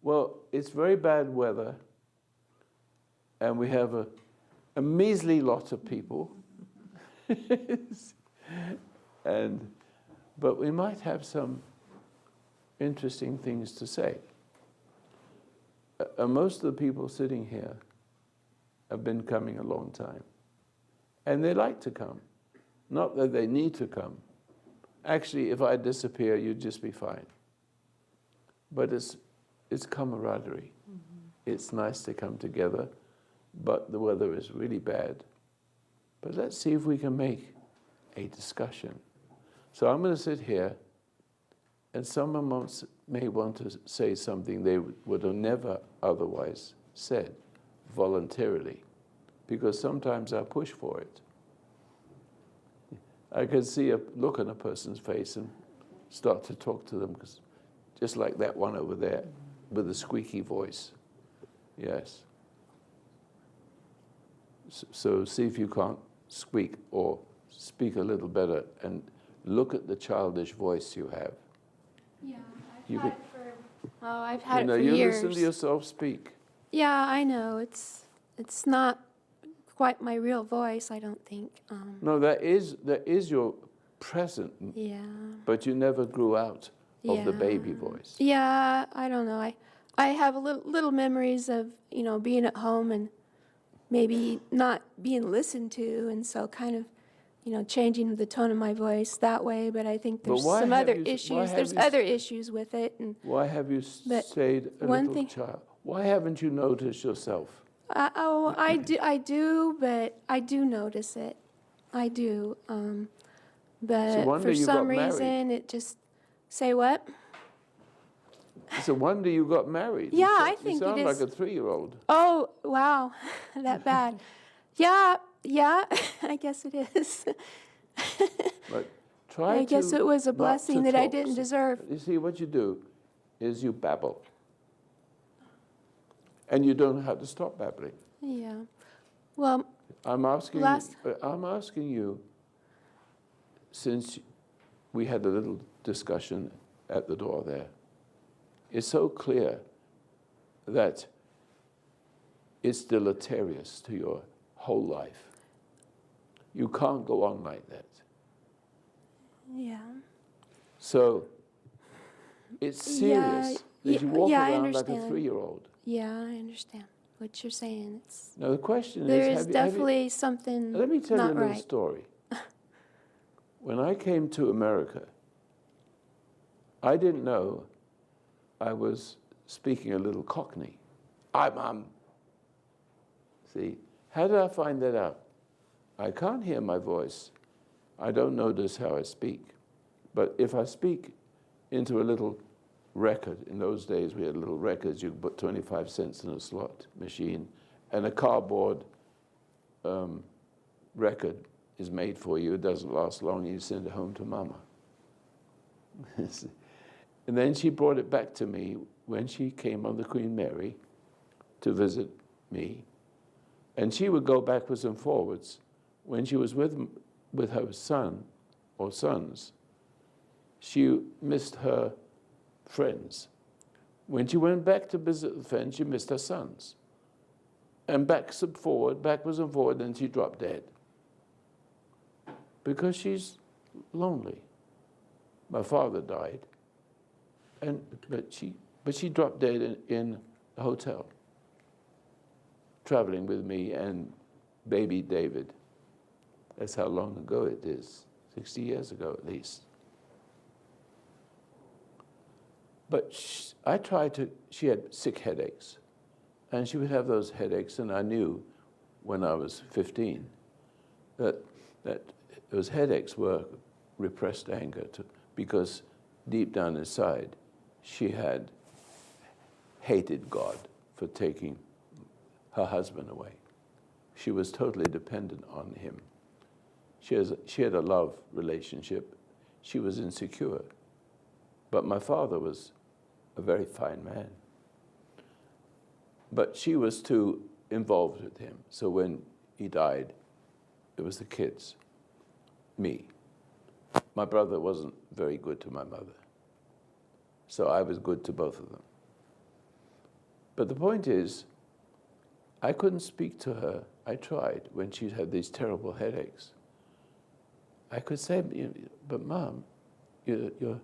Well, it's very bad weather, and we have a measly lot of people. But we might have some interesting things to say. Most of the people sitting here have been coming a long time. And they like to come. Not that they need to come. Actually, if I disappear, you'd just be fine. But it's camaraderie. Mm-hmm. It's nice to come together, but the weather is really bad. But let's see if we can make a discussion. So I'm going to sit here, and someone may want to say something they would have never otherwise said voluntarily, because sometimes I push for it. I can see a look on a person's face and start to talk to them, just like that one over there with a squeaky voice. Yes. So see if you can't squeak or speak a little better and look at the childish voice you have. Yeah, I've had it for you years. Listen to yourself speak. Yeah, I know. It's not quite my real voice, I don't think. No, that is your present. Yeah. But you never grew out of the baby voice. Yeah, I don't know. I have little memories of, being at home and maybe not being listened to, and so kind of, changing the tone of my voice that way. But I think there's some other issues. There's other issues with it. And why have you stayed a little child? Why haven't you noticed yourself? I do, but I do notice it. I do. But for some reason, it just... Say what? It's a wonder you got married. Yeah, I think it is. You sound like a 3-year-old. Oh, wow. That bad. Yeah, I guess it is. But I guess it was a blessing that I didn't deserve. You see, what you do is you babble. And you don't know how to stop babbling. Yeah. Well, I'm asking you, since we had a little discussion at the door there, it's so clear that it's deleterious to your whole life. You can't go on like that. Yeah. So it's serious that you walk around like a 3-year-old. Yeah, I understand what you're saying. Now the question there is definitely something not right. Let me tell you a little story. When I came to America, I didn't know I was speaking a little Cockney. See, how did I find that out? I can't hear my voice. I don't notice how I speak. But if I speak into a little record, in those days we had little records, you could put 25 cents in a slot machine, and a cardboard record is made for you. It doesn't last long. You send it home to Mama. And then she brought it back to me when she came on the Queen Mary to visit me. And she would go backwards and forwards. When she was with her son or sons, she missed her friends. When she went back to visit the friends, she missed her sons. And backwards and forward, and she dropped dead. Because she's lonely. My father died, but she dropped dead in a hotel, traveling with me and baby David. That's how long ago it is, 60 years ago at least. But she had sick headaches, and she would have those headaches, and I knew when I was 15 that those headaches were repressed anger, because deep down inside, she had hated God for taking her husband away. She was totally dependent on him. She had a love relationship. She was insecure. But my father was a very fine man. But she was too involved with him. So when he died, it was the kids, me. My brother wasn't very good to my mother. So I was good to both of them. But the point is, I couldn't speak to her. I tried when she had these terrible headaches. I could say, but Mom, you're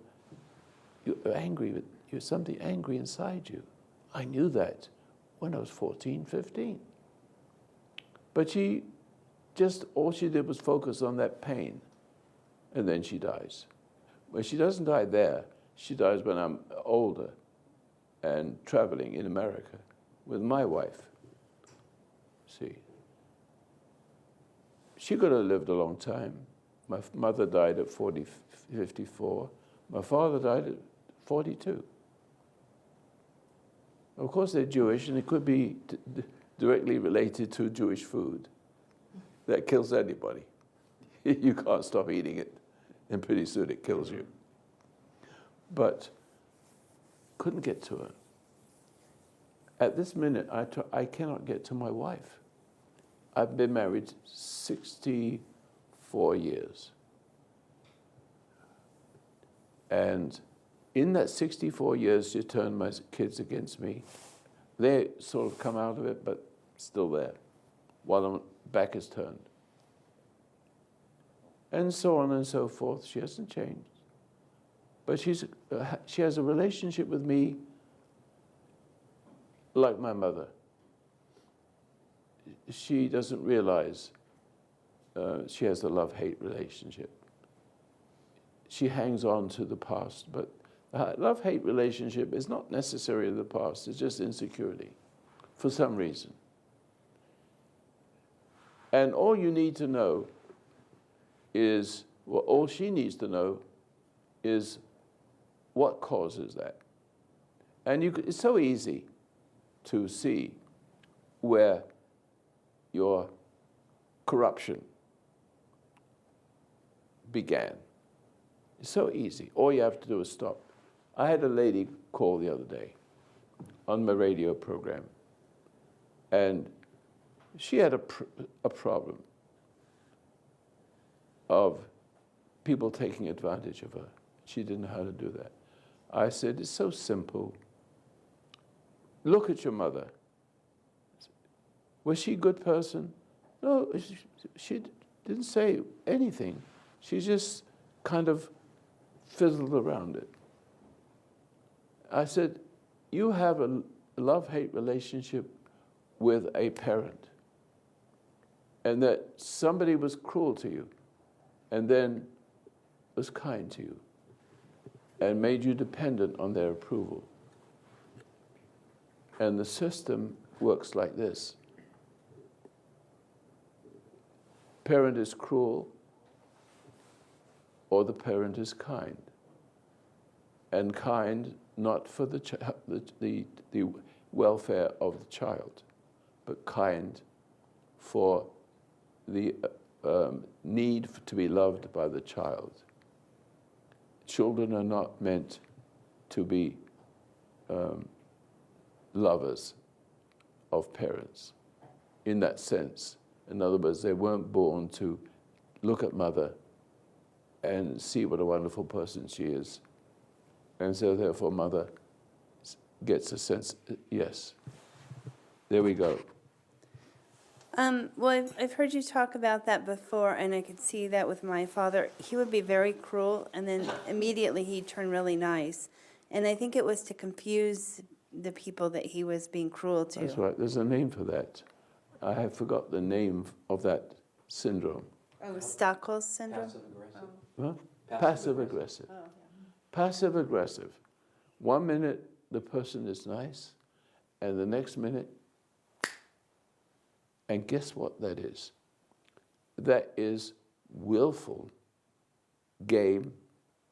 angry, but you're something angry inside you. I knew that when I was 14, 15. But all she did was focus on that pain, and then she dies. Well, she doesn't die there. She dies when I'm older and traveling in America with my wife. See, she could have lived a long time. My mother died at 54. My father died at 42. Of course, they're Jewish, and it could be directly related to Jewish food. That kills anybody. You can't stop eating it, and pretty soon it kills you. But couldn't get to her. At this minute, I cannot get to my wife. I've been married 64 years. And in that 64 years, she turned my kids against me. They sort of come out of it, but still there, while my back is turned. And so on and so forth. She hasn't changed. But she has a relationship with me like my mother. She doesn't realize she has a love-hate relationship. She hangs on to the past, but love-hate relationship is not necessarily the past, it's just insecurity for some reason. And all you need to know is, well, all she needs to know is what causes that. And it's so easy to see where your corruption began. It's so easy. All you have to do is stop. I had a lady call the other day on my radio program, and she had a problem of people taking advantage of her. She didn't know how to do that. I said, it's so simple. Look at your mother. Was she a good person? No, she didn't say anything. She just kind of fizzled around it. I said, you have a love-hate relationship with a parent, and that somebody was cruel to you and then was kind to you and made you dependent on their approval. And the system works like this. Parent is cruel, or the parent is kind. And kind not for the welfare of the child, but kind for the need to be loved by the child. Children are not meant to be lovers of parents in that sense. In other words, they weren't born to look at mother and see what a wonderful person she is. And so therefore mother gets a sense, yes, there we go. Well, I've heard you talk about that before, and I could see that with my father. He would be very cruel, and then immediately he'd turn really nice. And I think it was to confuse the people that he was being cruel to. That's right, there's a name for that. I have forgot the name of that syndrome. Oh, Stockholm syndrome? Passive-aggressive. Huh? Passive-aggressive. Oh, yeah. Passive-aggressive. 1 minute the person is nice, and the next minute, and guess what that is? That is willful game.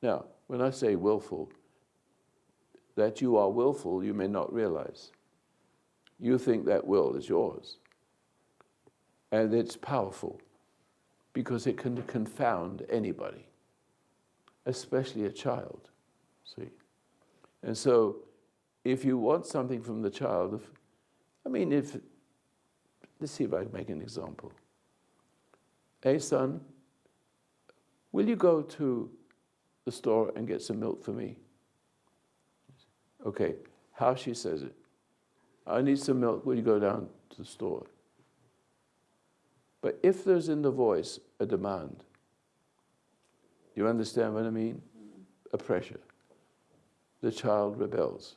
Now, when I say willful, that you are willful, you may not realize. You think that will is yours. And it's powerful because it can confound anybody, especially a child, see? And so if you want something from the child, let's see if I can make an example. Hey, son, will you go to the store and get some milk for me? Okay, how she says it. I need some milk. Will you go down to the store? But if there's in the voice a demand, you understand what I mean? A pressure. The child rebels.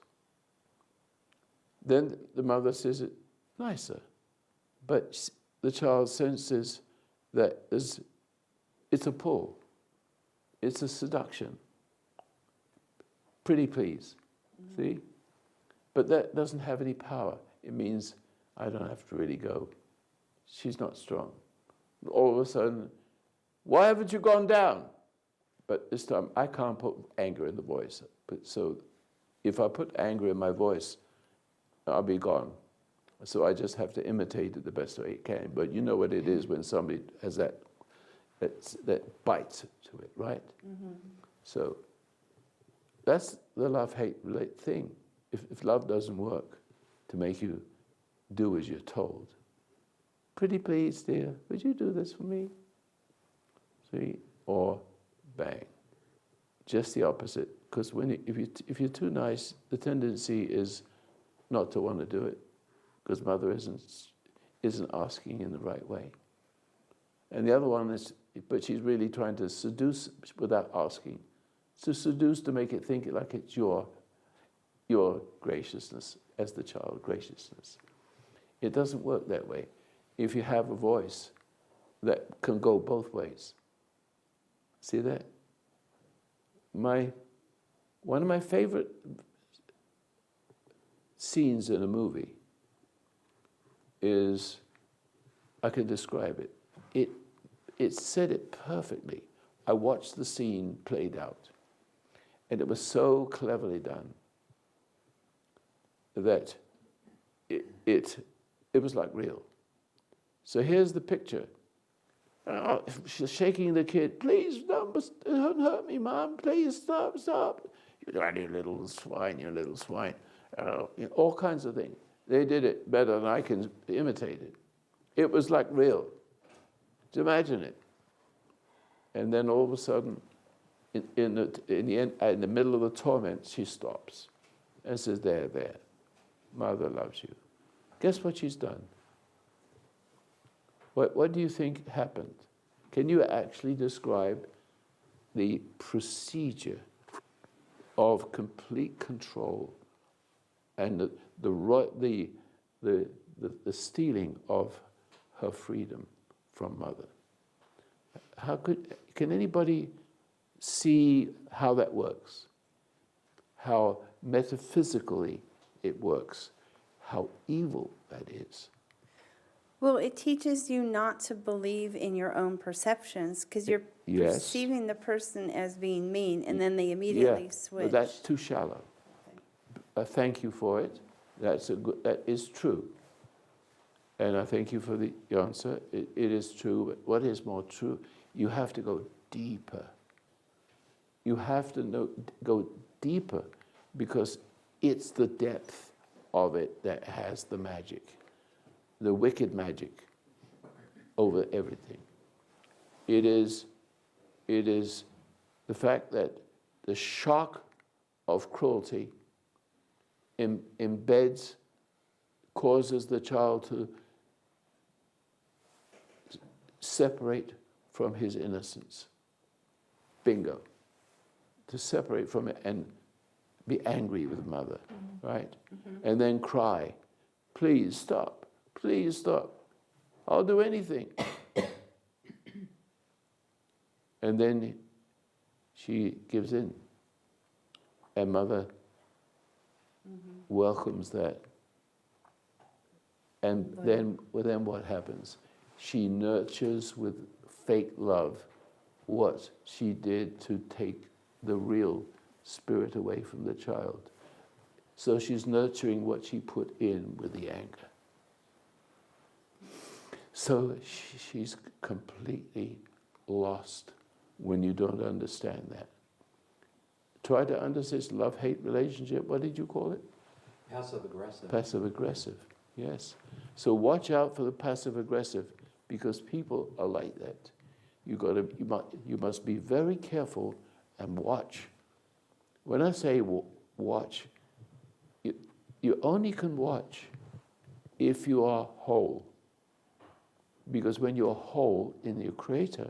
Then the mother says it nicer. But the child senses that it's a pull. It's a seduction. Pretty please. See? But that doesn't have any power. It means I don't have to really go. She's not strong. All of a sudden, why haven't you gone down? But this time, I can't put anger in the voice. But so if I put anger in my voice, I'll be gone. So I just have to imitate it the best way I can. But you know what it is when somebody has that bite to it, right? Mm-hmm. So that's the love-hate thing. If love doesn't work to make you do as you're told, pretty please, dear, would you do this for me? See? Or bang. Just the opposite. Because if you're too nice, the tendency is not to want to do it, because mother isn't asking in the right way. And the other one is, but she's really trying to seduce without asking. To seduce, to make it think like it's your graciousness as the child graciousness. It doesn't work that way. If you have a voice that can go both ways. See that? One of my favorite scenes in a movie is, I can describe it. It said it perfectly. I watched the scene played out, and it was so cleverly done that it was like real. So here's the picture. She's shaking the kid. Please, don't hurt me, Mom. Please, stop. You little swine. All kinds of things. They did it better than I can imitate it. It was like real. Just imagine it. And then all of a sudden, in the middle of the torment, she stops and says, there. Mother loves you. Guess what she's done? What do you think happened? Can you actually describe the procedure of complete control and the stealing of her freedom from mother? Can anybody see how that works? How metaphysically it works? How evil that is? Well, it teaches you not to believe in your own perceptions, because you're perceiving the person as being mean, and then they immediately switch. But that's too shallow. Thank you for it. That is true. And I thank you for the answer. It is true, but what is more true? You have to go deeper. You have to go deeper, because it's the depth of it that has the magic. The wicked magic over everything. It is the fact that the shock of cruelty embeds, causes the child to separate from his innocence. Bingo. To separate from it and be angry with mother, right? Mm-hmm. And then cry, please stop. Please stop. I'll do anything. And then she gives in. And mother welcomes that. And then what happens? She nurtures with fake love what she did to take the real spirit away from the child. So she's nurturing what she put in with the anger. So she's completely lost when you don't understand that. Try to understand this love-hate relationship. What did you call it? Passive-aggressive. Passive-aggressive, yes. So watch out for the passive-aggressive, because people are like that. You must be very careful and watch. When I say watch, you only can watch if you are whole. Because when you're whole in your Creator,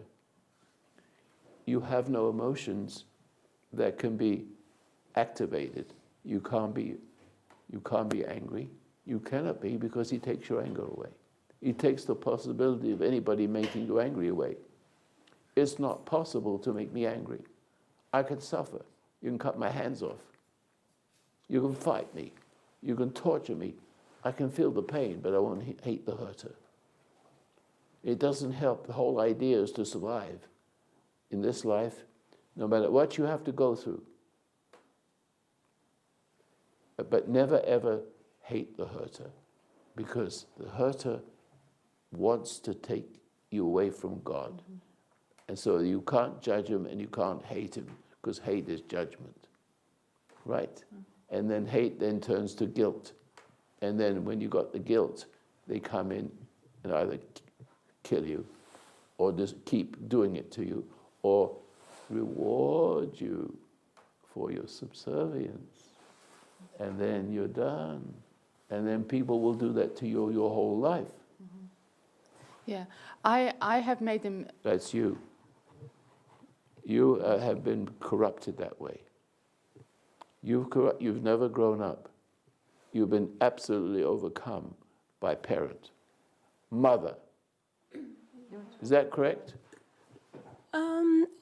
you have no emotions that can be activated. You can't be angry. You cannot be, because He takes your anger away. He takes the possibility of anybody making you angry away. It's not possible to make me angry. I can suffer. You can cut my hands off. You can fight me. You can torture me. I can feel the pain, but I won't hate the hurter. It doesn't help. The whole idea is to survive in this life, no matter what you have to go through. But never ever hate the hurter, because the hurter wants to take you away from God. Mm-hmm. And so you can't judge him and you can't hate him, because hate is judgment. Right? Mm-hmm. And then hate then turns to guilt. And then when you got the guilt, they come in and either kill you or just keep doing it to you or reward you for your subservience. And then you're done. And then people will do that to you your whole life. Mm-hmm. Yeah, I have made them... That's you. You have been corrupted that way. You've never grown up. You've been absolutely overcome by parent, mother. Is that correct?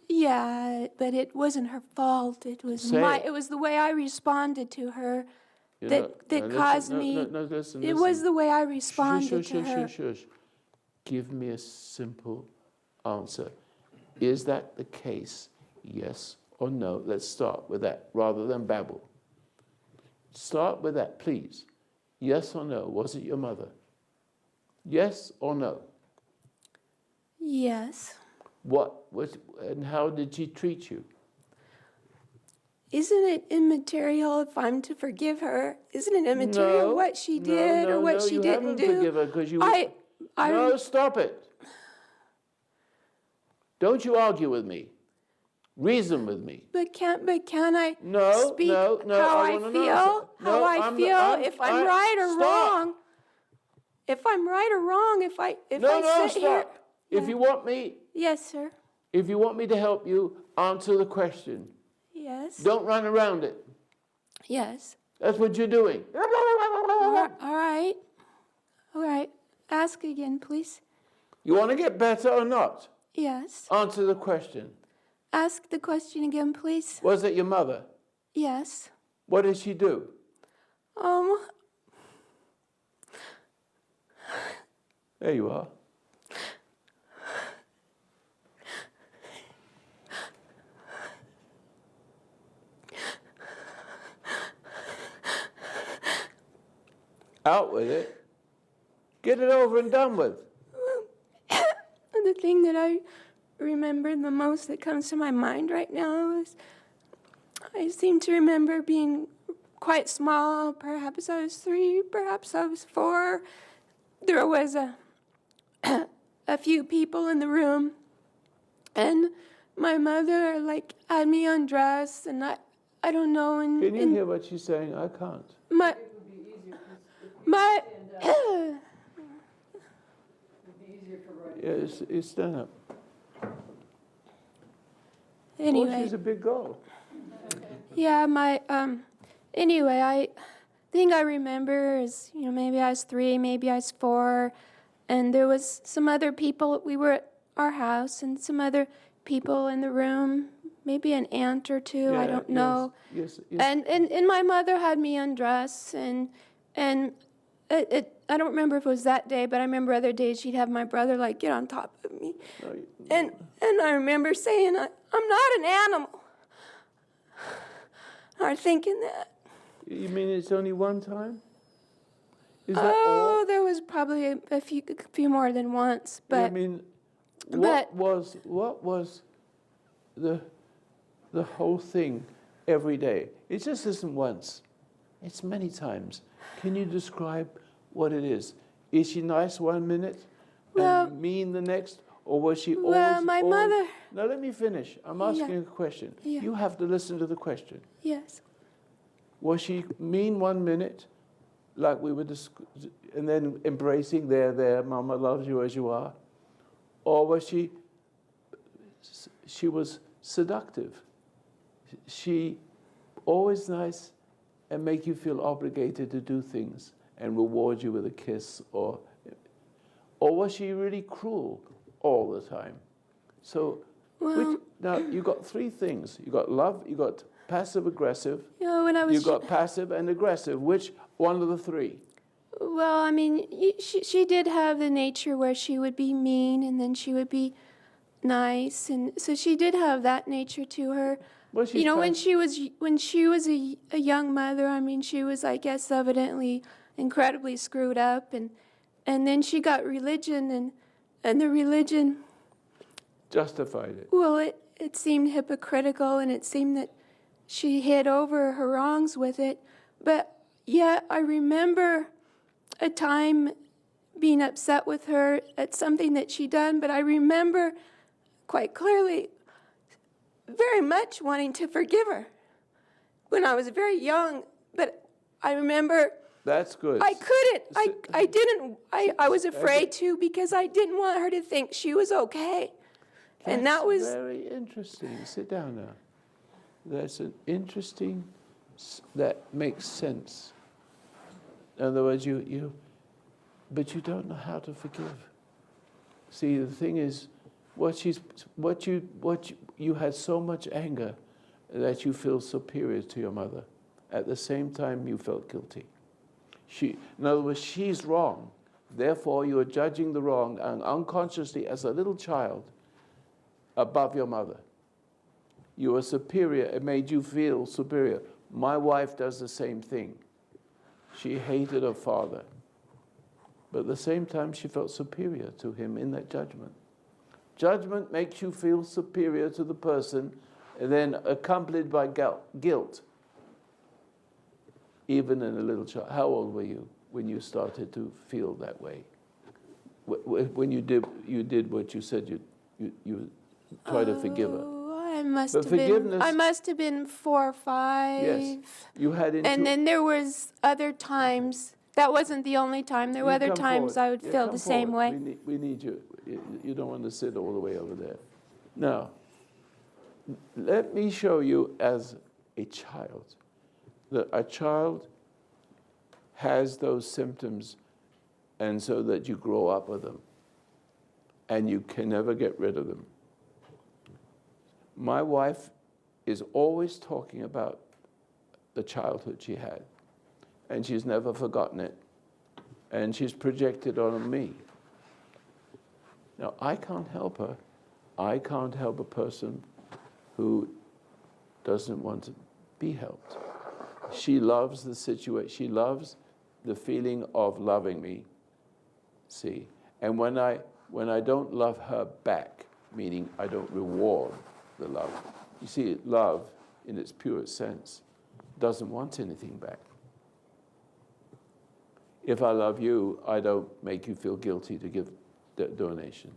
Yeah, but it wasn't her fault. It was it was the way I responded to her that caused me. Listen. It was the way I responded to her. Shush. Give me a simple answer. Is that the case? Yes or no? Let's start with that rather than babble. Start with that, please. Yes or no? Was it your mother? Yes or no? Yes. And how did she treat you? Isn't it immaterial if I'm to forgive her? Isn't it immaterial what she did or what she didn't do? You haven't forgiven her because you... No, stop it. Don't you argue with me. Reason with me. But can I speak how I feel? How I feel, if I'm right or wrong. If I'm right or wrong, if I sit here... If you want me... Yes, sir. If you want me to help you, answer the question. Yes. Don't run around it. Yes. That's what you're doing. All right. Ask again, please. You want to get better or not? Yes. Answer the question. Ask the question again, please. Was it your mother? Yes. What did she do? There you are. Out with it. Get it over and done with. The thing that I remember the most that comes to my mind right now is I seem to remember being quite small. Perhaps I was 3, perhaps I was 4. There was a few people in the room, and my mother had me undressed, and I don't know. And can you hear what she's saying? I can't. Yeah, stand up. Anyway. Oh, she's a big girl. Yeah, anyway, I think I remember is, maybe I was 3, maybe I was 4, and there was some other people. We were at our house, and some other people in the room, maybe an aunt or two, I don't know. Yes. And my mother had me undress, and I don't remember if it was that day, but I remember other days she'd have my brother get on top of me. And I remember saying, I'm not an animal. Or thinking that. You mean it's only one time? Is that all? There was probably a few more than once, but... I mean, what was the whole thing every day? It just isn't once. It's many times. Can you describe what it is? Is she nice one minute and mean the next? Or was she always... Well, my mother... Now, let me finish. I'm asking a question. Yeah. You have to listen to the question. Yes. Was she mean one minute like we were, and then embracing there, Mama loves you as you are? Or was she was seductive? She always nice and make you feel obligated to do things and reward you with a kiss, or was she really cruel all the time? So, now you got three things. You got love, you got passive aggressive, when I was you got passive and aggressive. Which one of the three? Well, I mean, she did have the nature where she would be mean and then she would be nice, and so she did have that nature to her. Well, she's When she was a young mother, I mean, she was, I guess, evidently incredibly screwed up, and then she got religion, and the religion, justified it. well, it seemed hypocritical, and it seemed that she hid over her wrongs with it. But yeah, I remember a time being upset with her at something that she done, but I remember quite clearly very much wanting to forgive her when I was very young. But I remember That's good. I couldn't. I didn't. I was afraid to, because I didn't want her to think she was okay. And that was very interesting. Sit down now. That's an interesting, that makes sense. In other words, but you don't know how to forgive. See, the thing is, you had so much anger that you feel superior to your mother. At the same time, you felt guilty. In other words, she's wrong. Therefore, you are judging the wrong, and unconsciously, as a little child, above your mother. You are superior. It made you feel superior. My wife does the same thing. She hated her father. But at the same time, she felt superior to him in that judgment. Judgment makes you feel superior to the person, and then accompanied by guilt. Even in a little child. How old were you when you started to feel that way? When you did what you said you tried to forgive her. I must have been 4 or 5. Yes, you had. And then there was other times. That wasn't the only time. There were other times forward. I would feel the same way. We need you. You don't want to sit all the way over there. Now, let me show you as a child that a child has those symptoms, and so that you grow up with them, and you can never get rid of them. My wife is always talking about the childhood she had, and she's never forgotten it, and she's projected on me. Now, I can't help her. I can't help a person who doesn't want to be helped. She loves the situation. She loves the feeling of loving me, see? And when I don't love her back, meaning I don't reward the love. You see, love, in its purest sense, doesn't want anything back. If I love you, I don't make you feel guilty to give the donation.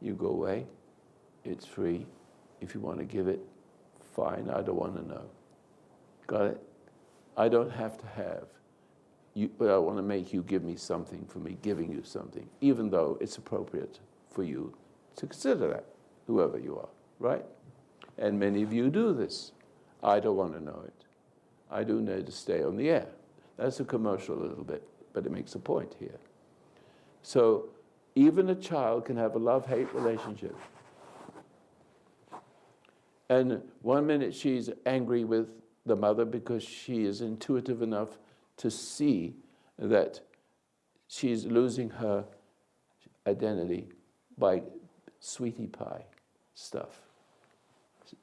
You go away, it's free. If you want to give it, fine, I don't want to know. Got it? I don't have to have you, but I want to make you give me something for me giving you something, even though it's appropriate for you to consider that, whoever you are, right? And many of you do this. I don't want to know it. I do need to stay on the air. That's a commercial a little bit, but it makes a point here. So even a child can have a love-hate relationship. And 1 minute she's angry with the mother because she is intuitive enough to see that she's losing her identity by sweetie pie stuff.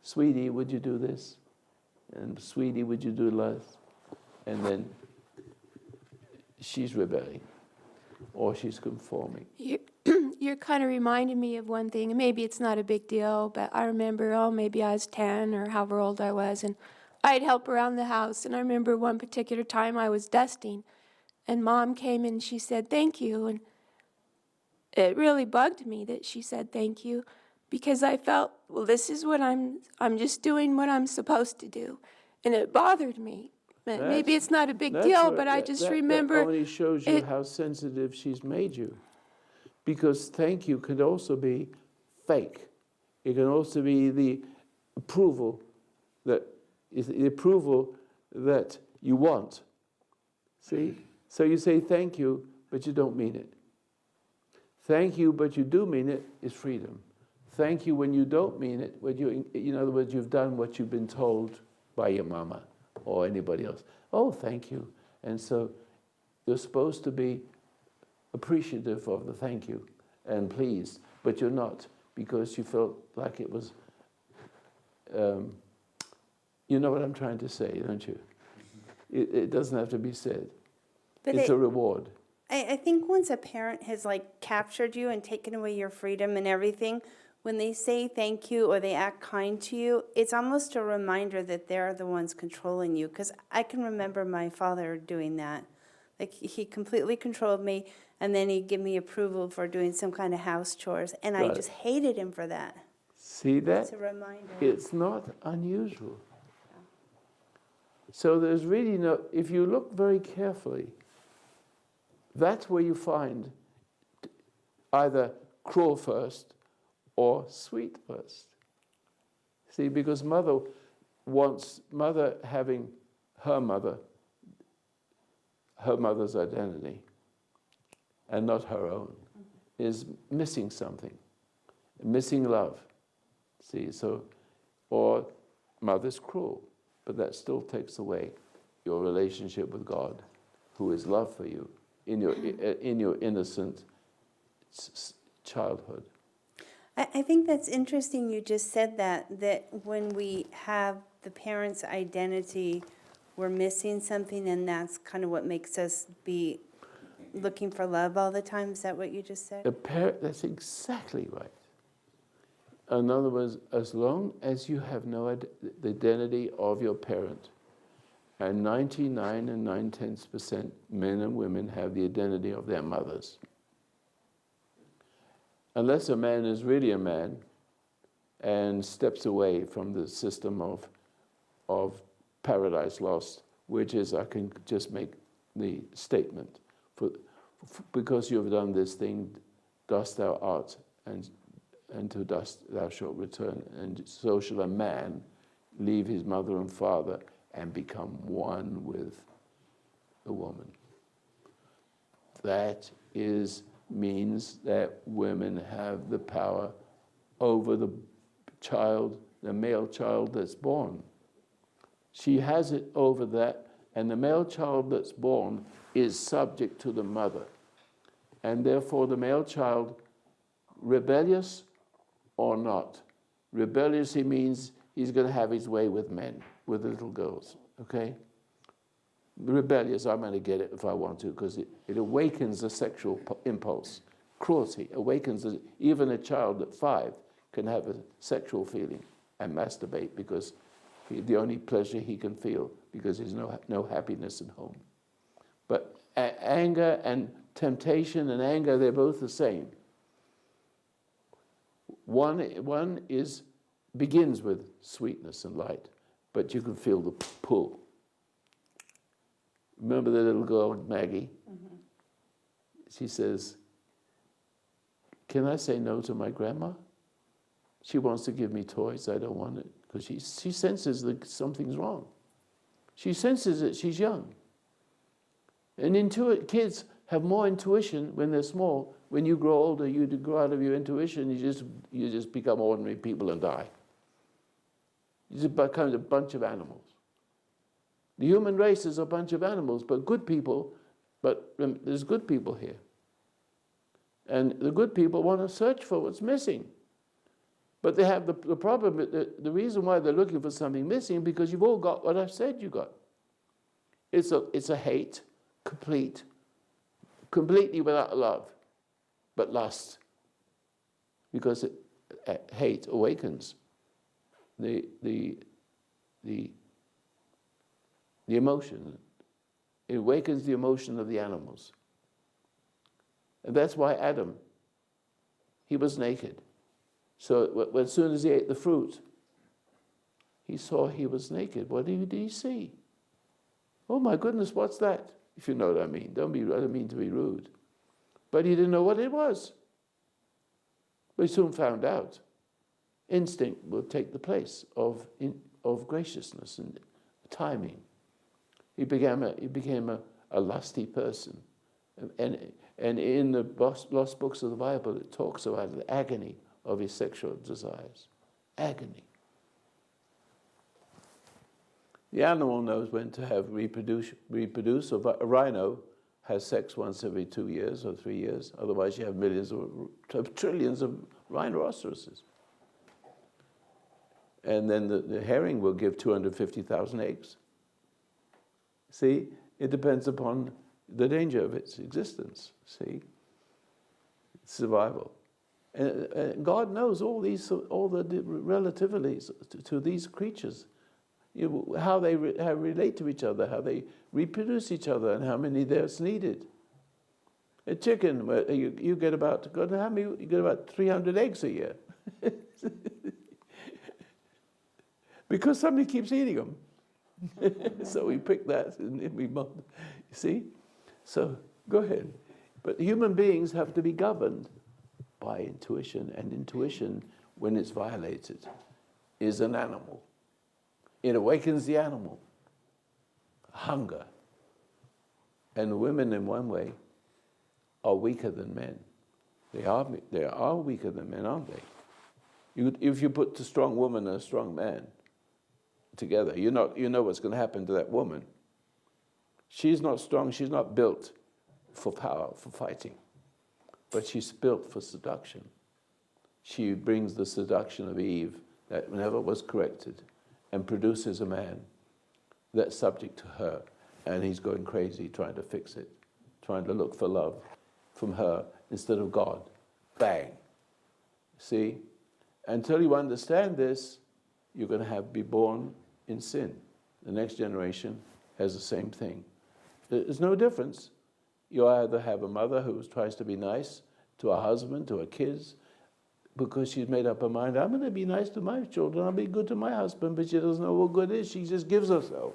Sweetie, would you do this? And sweetie, would you do less? And then she's rebelling, or she's conforming. You're kind of reminding me of one thing, and maybe it's not a big deal, but I remember, maybe I was 10 or however old I was, and I'd help around the house. And I remember one particular time I was dusting, and Mom came and she said, "Thank you." And it really bugged me that she said thank you, because I felt, well, this is what I'm just doing what I'm supposed to do. And it bothered me. Maybe it's not a big That's deal, what- but I that- just that remember only shows you it- how sensitive she's made you. Because thank you could also be fake. It can also be the approval that you want. See? So you say thank you, but you don't mean it. Thank you, but you do mean it, is freedom. Thank you when you don't mean it, when you, in other words, you've done what you've been told by your mama or anybody else. Oh, thank you. And so you're supposed to be appreciative of the thank you and pleased, but you're not, because you felt like it was, you know what I'm trying to say, don't you? It doesn't have to be said. But It's a reward. I think once a parent has like captured you and taken away your freedom and everything, when they say thank you or they act kind to you, it's almost a reminder that they're the ones controlling you. Because I can remember my father doing that. Like he completely controlled me, and then he'd give me approval for doing some kind of house chores, and I Right. just hated him for that. See that? It's a reminder. It's not unusual. So there's really no, if you look very carefully, that's where you find either cruel first or sweet first. See, because mother having her mother's identity and not her own, is missing something, missing love. See, so, or mother's cruel, but that still takes away your relationship with God, who is love for you in your innocent childhood. I think that's interesting you just said that when we have the parent's identity, we're missing something, and that's kind of what makes us be looking for love all the time. Is that what you just said? That's exactly right. In other words, as long as you have no the identity of your parent, and 99 and 9/10% men and women have the identity of their mothers. Unless a man is really a man and steps away from the system of paradise lost, which is, I can just make the statement, because you have done this thing, dust thou art, and to dust thou shalt return, and so shall a man leave his mother and father and become one with a woman. That means that women have the power over the male child that's born. She has it over that, and the male child that's born is subject to the mother. And therefore the male child, rebellious or not. Rebellious, he means he's going to have his way with men, with little girls, okay? Rebellious, I'm going to get it if I want to, because it awakens the sexual impulse. Cruelty awakens, even a child at 5 can have a sexual feeling and masturbate because the only pleasure he can feel, because there's no happiness at home. But anger and temptation and anger, they're both the same. One begins with sweetness and light, but you can feel the pull. Remember the little girl, Maggie? Mm-hmm. She says, "Can I say no to my grandma? She wants to give me toys, I don't want it." Because she senses that something's wrong. She senses it, she's young. And kids have more intuition when they're small. When you grow older, you grow out of your intuition, you just become ordinary people and die. You just become a bunch of animals. The human race is a bunch of animals, but good people, but there's good people here. And the good people want to search for what's missing. But they have the problem, the reason why they're looking for something missing, because you've all got what I've said you got. It's a hate, completely without love, but lust. Because hate awakens the emotion. It awakens the emotion of the animals. And that's why Adam, he was naked. So as soon as he ate the fruit, he saw he was naked. What did he see? Oh my goodness, what's that? If you know what I mean. I don't mean to be rude. But he didn't know what it was. But he soon found out. Instinct will take the place of graciousness and timing. He became a lusty person. And in the lost books of the Bible, it talks about the agony of his sexual desires. Agony. The animal knows when to have reproduce. A rhino has sex once every 2 years or 3 years. Otherwise, you have millions of trillions of rhinoceroses. And then the herring will give 250,000 eggs. See, it depends upon the danger of its existence. See, survival. And God knows all the relativities to these creatures. How they relate to each other, how they reproduce each other, and how many there's needed. A chicken, you get about 300 eggs a year, because somebody keeps eating them. So we pick that and we multiply. You see, so go ahead. But human beings have to be governed by intuition, and intuition, when it's violated, is an animal. It awakens the animal, hunger. And women, in one way, are weaker than men. They are weaker than men, aren't they? If you put a strong woman and a strong man together, you know what's going to happen to that woman. She's not strong. She's not built for power, for fighting, but she's built for seduction. She brings the seduction of Eve that never was corrected, and produces a man that's subject to her, and he's going crazy trying to fix it, trying to look for love from her instead of God. Bang. See? Until you understand this, you're going to be born in sin. The next generation has the same thing. There's no difference. You either have a mother who tries to be nice to her husband, to her kids, because she's made up her mind, I'm going to be nice to my children, I'll be good to my husband, but she doesn't know what good is. She just gives herself,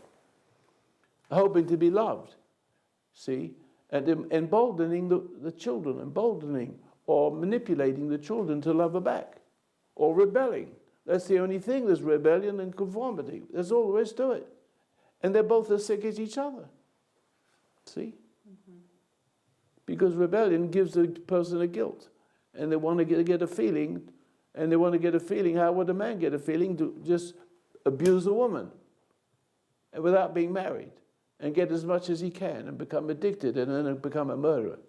hoping to be loved. See? And emboldening the children, emboldening or manipulating the children to love her back, or rebelling. That's the only thing. There's rebellion and conformity. There's all there is to it. And they're both as sick as each other. See? Mm-hmm. Because rebellion gives the person a guilt. And they want to get a feeling, and they want to get a feeling. How would a man get a feeling? To just abuse a woman without being married, and get as much as he can, and become addicted, and then become a murderer.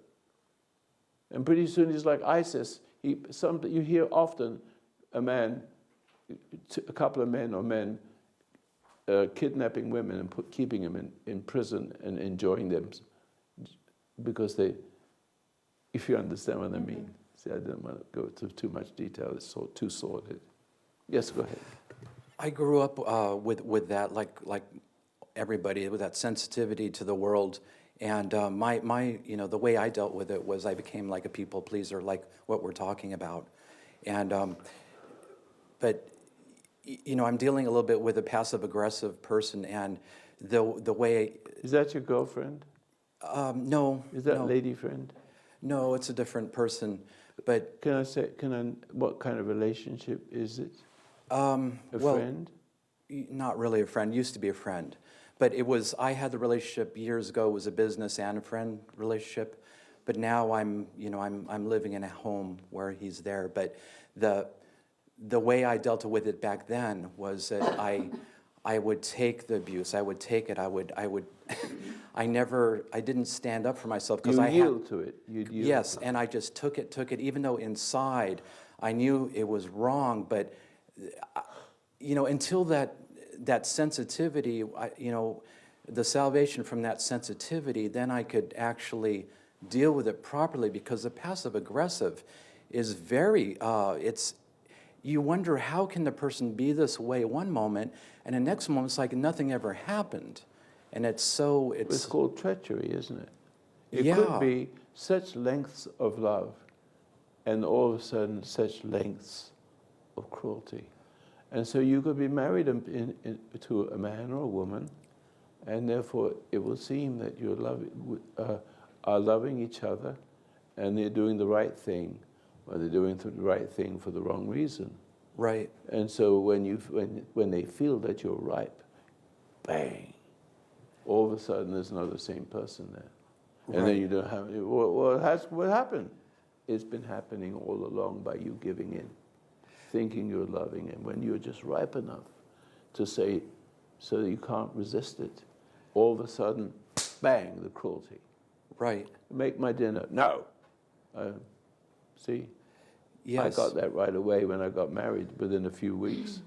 And pretty soon he's like ISIS. You hear often a couple of men or men kidnapping women and keeping them in prison and enjoying them, because if you understand what I mean. See, I didn't want to go into too much detail. It's too sordid. Yes, go ahead. I grew up with that, like everybody, with that sensitivity to the world, and my the way I dealt with it was I became like a people pleaser, like what we're talking about, and but I'm dealing a little bit with a passive aggressive person, and the way. Is that your girlfriend? No. Is that no. lady friend? No, it's a different person. But what kind of relationship is it? Friend? Not really a friend. Used to be a friend, but I had the relationship years ago. It was a business and a friend relationship, but now I'm living in a home where he's there. But the way I dealt with it back then was that I would take the abuse. I would take it. I would. I didn't stand up for myself because I yield to it. You'd yield. Yes, and I just took it, even though inside I knew it was wrong. But until that sensitivity, the salvation from that sensitivity, then I could actually deal with it properly. Because the passive aggressive is very. You wonder, how can the person be this way one moment, and the next moment it's like nothing ever happened. And it's called treachery, isn't it? It yeah. could be such lengths of love, and all of a sudden such lengths of cruelty. And so you could be married to a man or a woman, And therefore, it will seem that are loving each other, and they're doing the right thing, or they're doing the right thing for the wrong reason. Right. And so when they feel that you're ripe, bang, all of a sudden there's not the same person there. And then Right. you don't have, what happened? It's been happening all along by you giving in, thinking you're loving, and when you're just ripe enough to say, so that you can't resist it, all of a sudden, bang, the cruelty. Right. Make my dinner. No. See? Yes. I got that right away when I got married. Within a few weeks,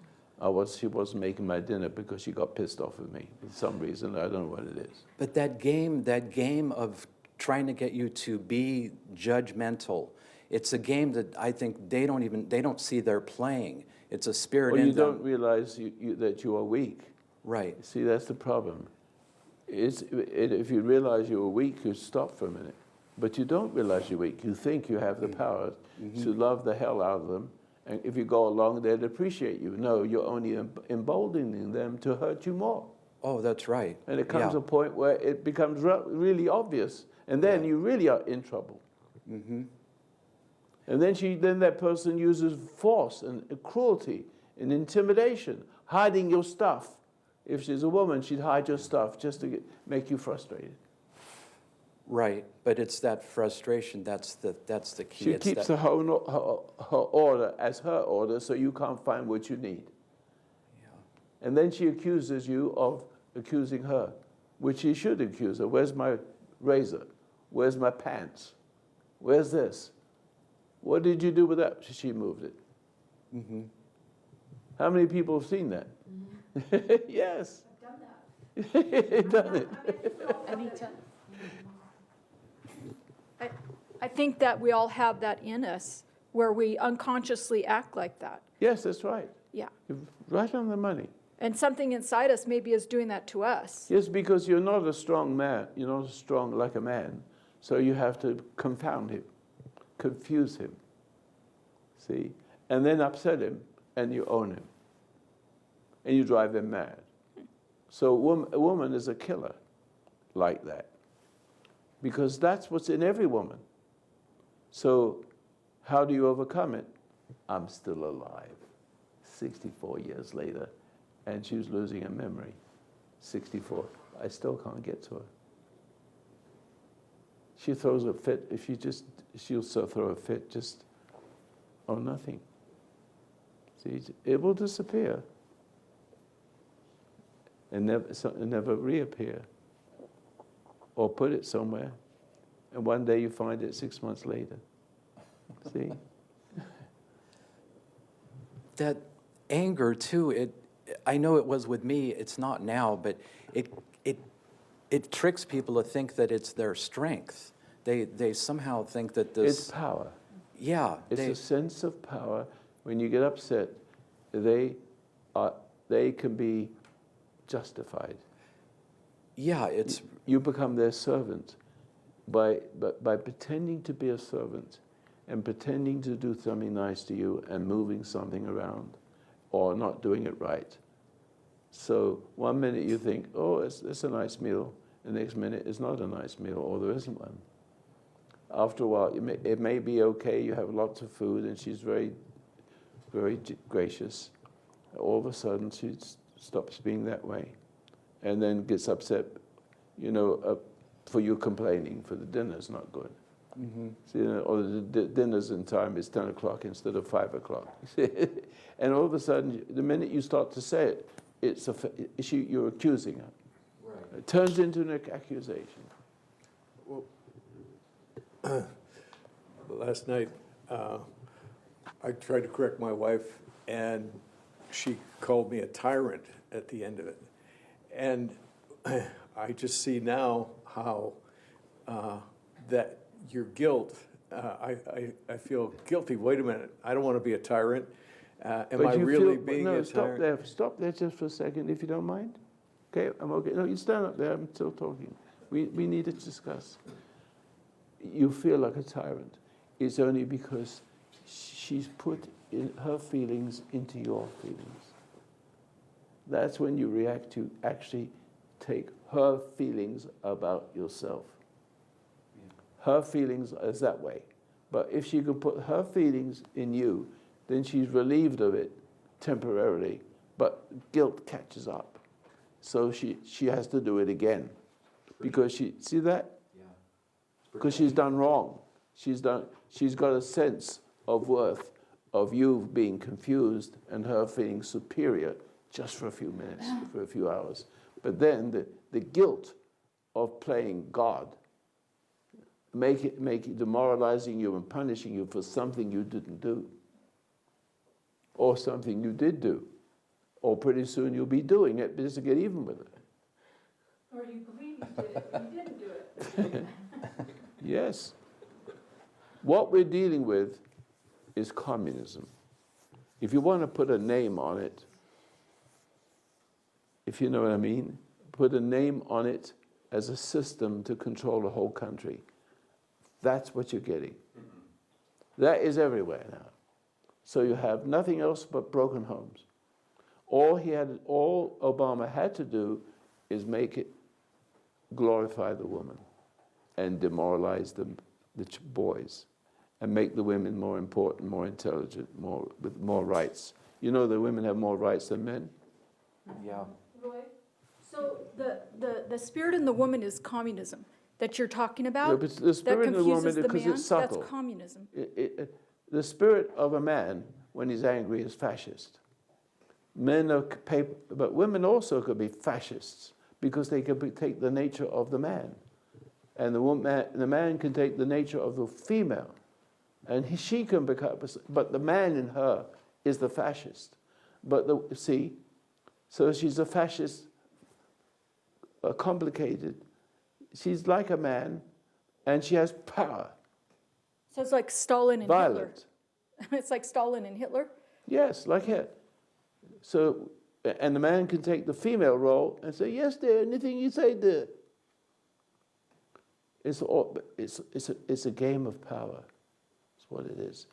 she wasn't making my dinner because she got pissed off at me for some reason. I don't know what it is. But that game of trying to get you to be judgmental, it's a game that I think they don't see they're playing. It's a spirit Well, in you them. don't realize that you are weak. Right. See, that's the problem. If you realize you're weak, you stop for a minute. But you don't realize you're weak. You think you have the power to love the hell out of them. And if you go along, they'd appreciate you. No, you're only emboldening them to hurt you more. Oh, that's right. And it comes Yeah. a point where it becomes really obvious. And then you really are in trouble. Mm-hmm. And then that person uses force and cruelty and intimidation, hiding your stuff. If she's a woman, she'd hide your stuff just to make you frustrated. Right, but it's that frustration that's the key. She It's keeps that, her order as her order, so you can't find what you need. yeah. And then she accuses you of accusing her, which she should accuse her. Where's my razor? Where's my pants? Where's this? What did you do with that? She moved it. Mm-hmm. How many people have seen that? Yes. I've done that. Done it. Anytime. I think that we all have that in us where we unconsciously act like that. Yes, that's right. Yeah. You're right on the money. And something inside us maybe is doing that to us. Yes, because you're not a strong man. You're not strong like a man. So you have to confound him, confuse him, see? And then upset him, and you own him. And you drive him mad. So a woman is a killer like that. Because that's what's in every woman. So how do you overcome it? I'm still alive, 64 years later, and she was losing her memory, 64. I still can't get to her. She throws a fit, she'll throw a fit just, nothing. See, it will disappear and never reappear. Or put it somewhere, and one day you find it 6 months later. See? That anger too, I know it was with me, it's not now, but it tricks people to think that it's their strength. They somehow think that this... It's power. Yeah. It's a sense of power. When you get upset, they can be justified. Yeah, it's... You become their servant by pretending to be a servant and pretending to do something nice to you and moving something around or not doing it right. So one minute you think, oh, it's a nice meal. The next minute it's not a nice meal, or there isn't one. After a while, it may be okay, you have lots of food, and she's very, very gracious. All of a sudden, she stops being that way and then gets upset, for you complaining, for the dinner's not good. Mm-hmm. See, or the dinner's in time, it's 10 o'clock instead of 5 o'clock. And all of a sudden, the minute you start to say it, you're accusing her. Right. It turns into an accusation. Last night, I tried to correct my wife, and she called me a tyrant at the end of it. And I just see now how that your guilt, I feel guilty. Wait a minute, I don't want to be a tyrant. Am I really being a tyrant? No, stop there just for a second, if you don't mind. Okay, I'm okay. No, you stand up there, I'm still talking. We need to discuss. You feel like a tyrant. It's only because she's put in her feelings into your feelings. That's when you react to actually take her feelings about yourself. Her feelings is that way. But if she can put her feelings in you, then she's relieved of it temporarily, but guilt catches up. So she has to do it again. Because see that? Yeah. Because she's done wrong. She's got a sense of worth of you being confused and her feeling superior just for a few minutes, for a few hours. But then the guilt of playing God, make it demoralizing you and punishing you for something you didn't do, or something you did do, or pretty soon you'll be doing it just to get even with it. Or you believe you did it, but you didn't do it. Yes. What we're dealing with is communism. If you want to put a name on it, if you know what I mean, put a name on it as a system to control the whole country. That's what you're getting. That is everywhere now. So you have nothing else but broken homes. All Obama had to do is make it glorify the woman and demoralize the boys and make the women more important, more intelligent, with more rights. You know that women have more rights than men? Yeah. Roy, so the spirit in the woman is communism that you're talking about? Yeah, but the spirit in the woman, that confuses the because man? it's subtle. That's communism. The spirit of a man, when he's angry, is fascist. But women also could be fascists because they could take the nature of the man. And the man can take the nature of the female. And she can become, but the man in her is the fascist. But so she's a fascist, complicated. She's like a man, and she has power. So it's like Stalin and Violent. Hitler. It's like Stalin and Hitler? Yes, like her. So, and the man can take the female role and say, yes, dear, anything you say, dear. It's a game of power. That's what it is.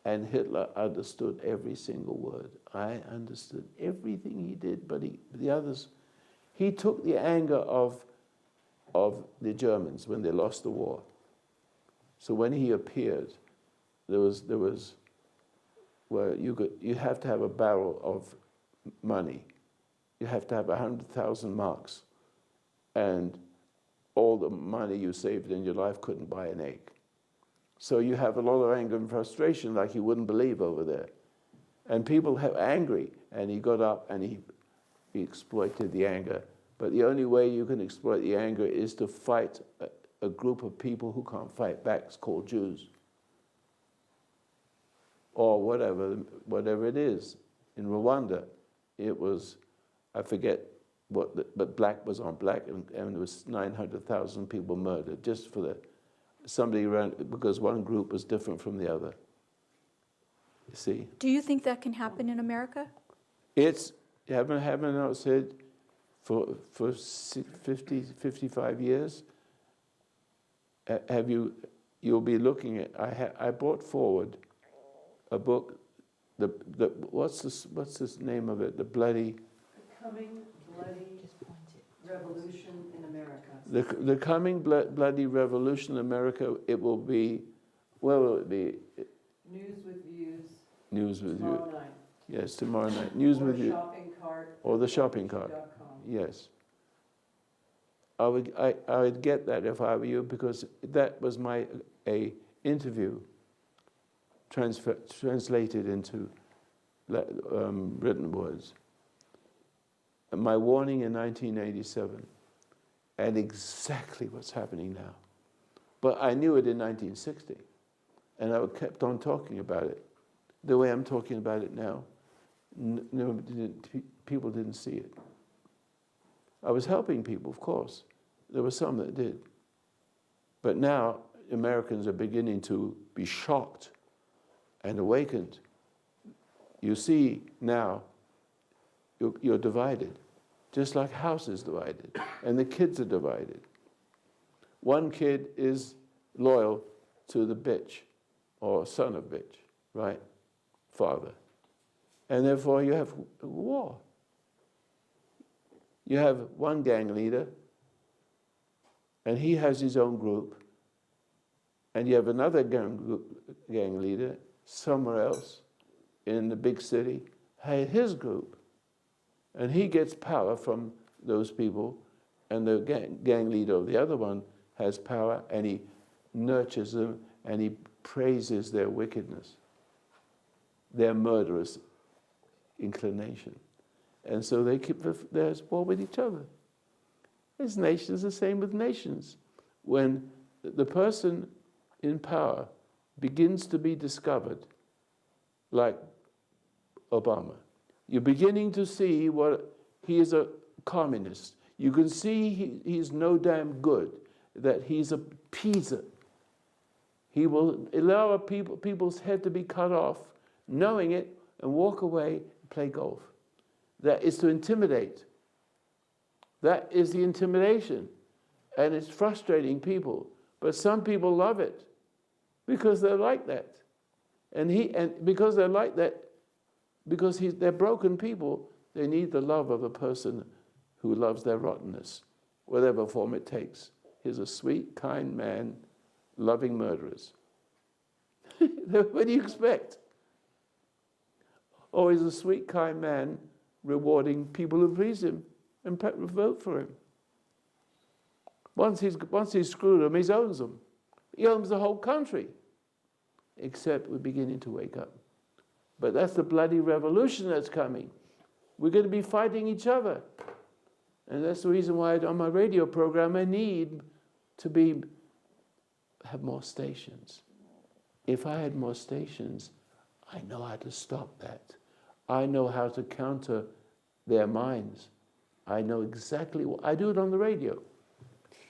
And Hitler understood every single word. I understood everything he did, but the others, he took the anger of the Germans when they lost the war. So when he appeared, there was well, you have to have a barrel of money. You have to have 100,000 marks, and all the money you saved in your life couldn't buy an egg. So you have a lot of anger and frustration like you wouldn't believe over there. And people are angry, and he got up and he exploited the anger. But the only way you can exploit the anger is to fight a group of people who can't fight back. It's called Jews. Or whatever it is. In Rwanda, it was, I forget but black was on black, and there was 900,000 people murdered just for somebody around, because one group was different from the other. You see? Do you think that can happen in America? It's, haven't I said, for 50, 55 years, you'll be looking at, I brought forward a book, what's this name of it? The Bloody... Coming Bloody Revolution in America. The coming bloody revolution in America, it will be, where will it be? News with Views. News with Tomorrow you. night. Yes, tomorrow night. News Or with you. shopping cart. Or the shopping cart. .com. Yes. I would get that if I were you, because that was my interview translated into written words. And my warning in 1987, and exactly what's happening now. But I knew it in 1960, and I kept on talking about it. The way I'm talking about it now, people didn't see it. I was helping people, of course. There were some that did. But now, Americans are beginning to be shocked and awakened. You see now, you're divided, just like house is divided, and the kids are divided. One kid is loyal to the bitch, or son of bitch, right? Father. And therefore you have war. You have one gang leader, and he has his own group, and you have another gang leader somewhere else in the big city, had his group, and he gets power from those people, and the gang leader of the other one has power, and he nurtures them, and he praises their wickedness, their murderous inclination. And so they keep their war with each other. It's nations, the same with nations. When the person in power begins to be discovered, like Obama, you're beginning to see what he is a communist. You can see he's no damn good, that he's a appeaser. He will allow people's head to be cut off, knowing it, and walk away and play golf. That is to intimidate. That is the intimidation. And it's frustrating people. But some people love it because they're like that. And because they're like that, because they're broken people, they need the love of a person who loves their rottenness, whatever form it takes. He's a sweet, kind man, loving murderers. What do you expect? Or he's a sweet, kind man rewarding people who please him and vote for him. Once he's screwed them, he owns them. He owns the whole country. Except we're beginning to wake up. But that's the bloody revolution that's coming. We're going to be fighting each other. And that's the reason why on my radio program I need to have more stations. If I had more stations, I know how to stop that. I know how to counter their minds. I know exactly what I do it on the radio.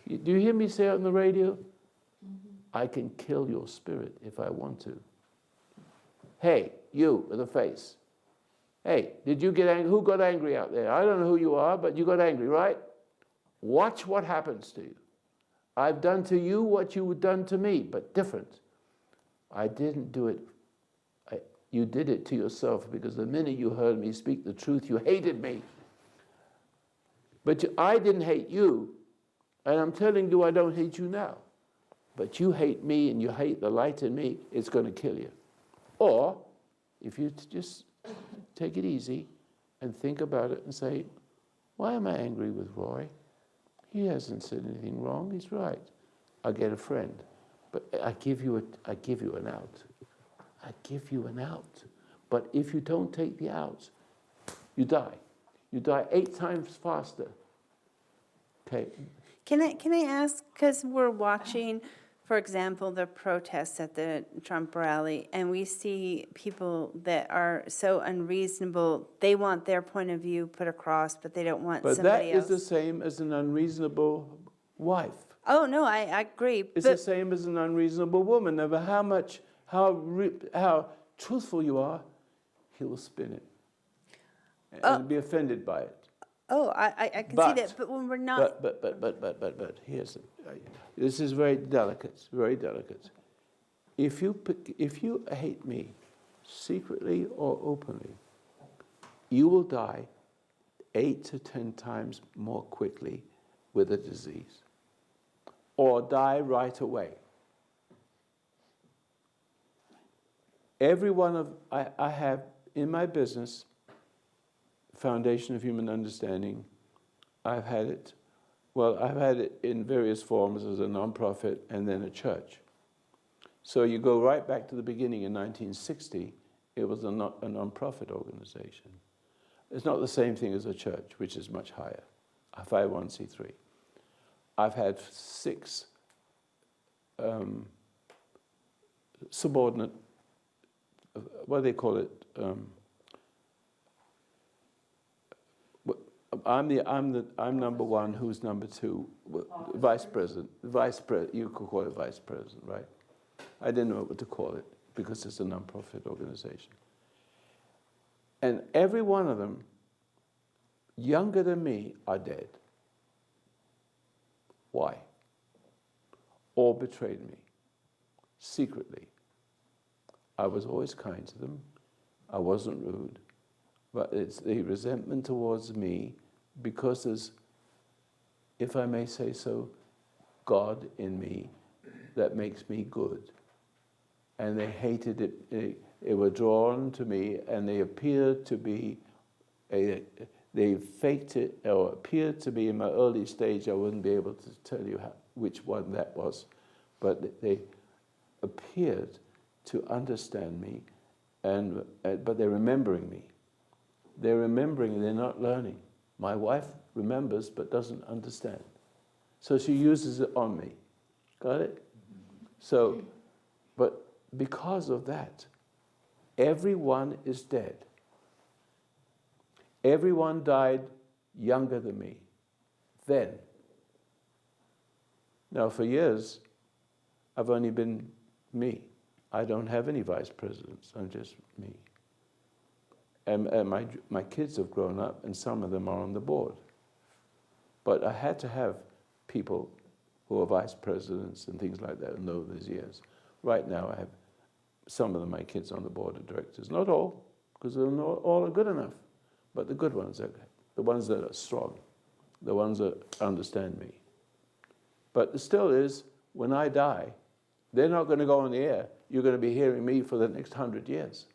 Do you hear me say it on the radio? Mm-hmm. I can kill your spirit if I want to. Hey, you with a face. Hey, did you get angry? Who got angry out there? I don't know who you are, but you got angry, right? Watch what happens to you. I've done to you what you had done to me, but different. I didn't do it. You did it to yourself because the minute you heard me speak the truth, you hated me. But I didn't hate you, and I'm telling you I don't hate you now. But you hate me and you hate the light in me, it's going to kill you. Or, if you just take it easy and think about it and say, why am I angry with Roy? He hasn't said anything wrong, he's right. I'll get a friend. But I give you an out. I give you an out. But if you don't take the out, you die. You die 8 times faster. Okay. Can I ask, because we're watching, for example, the protests at the Trump rally, and we see people that are so unreasonable, they want their point of view put across, but they don't want somebody else. But that is the same as an unreasonable wife. Oh, no, I agree. It's the same as an unreasonable woman. No matter how truthful you are, he will spin it and be offended by it. Oh, I can see that, but when we're not... But here's this is very delicate, very delicate. If you hate me secretly or openly, you will die 8 to 10 times more quickly with a disease, or die right away. Every one of I have in my business, Foundation of Human Understanding, I've had it in various forms as a nonprofit and then a church. So you go right back to the beginning in 1960, it was a nonprofit organization. It's not the same thing as a church, which is much higher, a 501c3. I've had 6 subordinate, what do they call it? I'm number 1. Who's number 2? Vice president. You could call it vice president, right? I didn't know what to call it because it's a non-profit organization. And every one of them, younger than me, are dead. Why? All betrayed me, secretly. I was always kind to them. I wasn't rude. But it's the resentment towards me because there's, if I may say so, God in me that makes me good. And they hated it. They were drawn to me, and they appeared to be, they faked it, or appeared to be in my early stage. I wouldn't be able to tell you which one that was, but they appeared to understand me, and but they're remembering me. They're remembering, they're not learning. My wife remembers but doesn't understand. So she uses it on me. Got it? So, but because of that, everyone is dead. Everyone died younger than me then. Now, for years, I've only been me. I don't have any vice presidents. I'm just me. And my kids have grown up, and some of them are on the board. But I had to have people who are vice presidents and things like that in those years. Right now, I have some of my kids on the board of directors. Not all, because they're not all are good enough. But the good ones, the ones that are strong, the ones that understand me. But the still is, when I die, they're not going to go on the air. You're going to be hearing me for the next 100 years.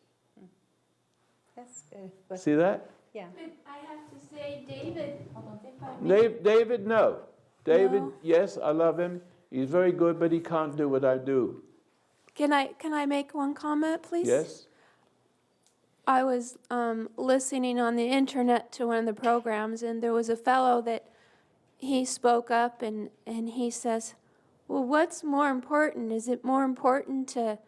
That's good. See that? Yeah. But I have to say, David, if I may. David, no. David, No. yes, I love him. He's very good, but he can't do what I do. Can I make one comment, please? Yes? I was listening on the internet to one of the programs, and there was a fellow that he spoke up, and he says, well, what's more important? Is it more important to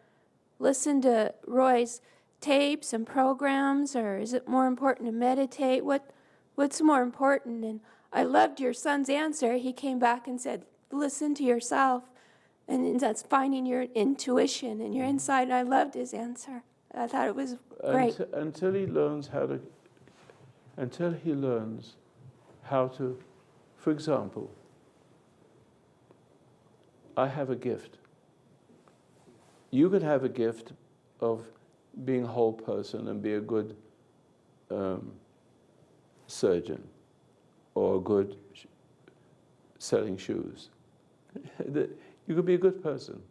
listen to Roy's tapes and programs, or is it more important to meditate? What's more important? And I loved your son's answer. He came back and said, listen to yourself, and that's finding your intuition and your insight. And I loved his answer. I thought it was great. Until he learns how to, for example, I have a gift. You could have a gift of being a whole person and be a good surgeon or a good selling shoes. You could be a good person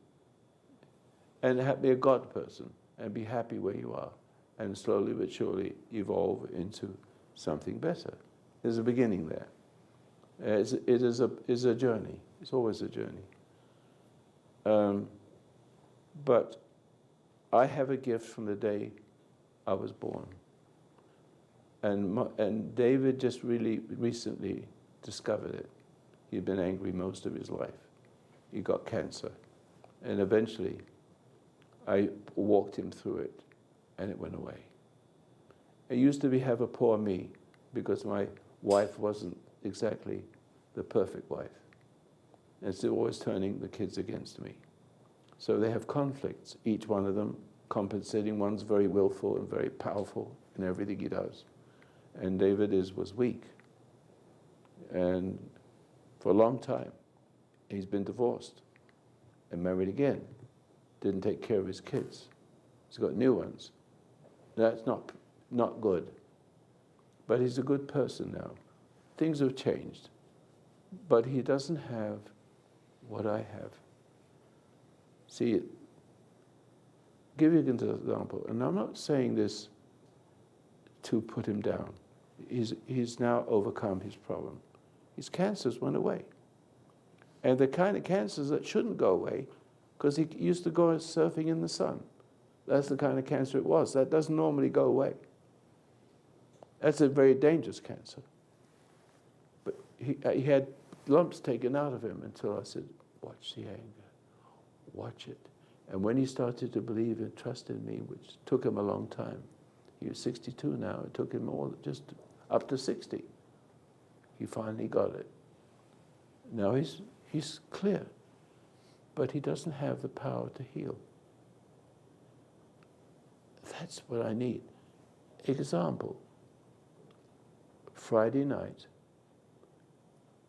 and be a God person and be happy where you are and slowly but surely evolve into something better. There's a beginning there. It is a journey. It's always a journey. But I have a gift from the day I was born. And David just really recently discovered it. He'd been angry most of his life. He got cancer. And eventually, I walked him through it, and it went away. It used to have a poor me, because my wife wasn't exactly the perfect wife. And it's always turning the kids against me. So they have conflicts, each one of them compensating. One's very willful and very powerful in everything he does. And David was weak. And for a long time, he's been divorced and married again. Didn't take care of his kids. He's got new ones. That's not good. But he's a good person now. Things have changed. But he doesn't have what I have. See, give you an example, and I'm not saying this to put him down. He's now overcome his problem. His cancers went away. And the kind of cancers that shouldn't go away, because he used to go surfing in the sun. That's the kind of cancer it was. That doesn't normally go away. That's a very dangerous cancer. But he had lumps taken out of him until I said, watch the anger. Watch it. And when he started to believe and trust in me, which took him a long time, he was 62 now, it took him just up to 60. He finally got it. Now he's clear, but he doesn't have the power to heal. That's what I need. Example, Friday night,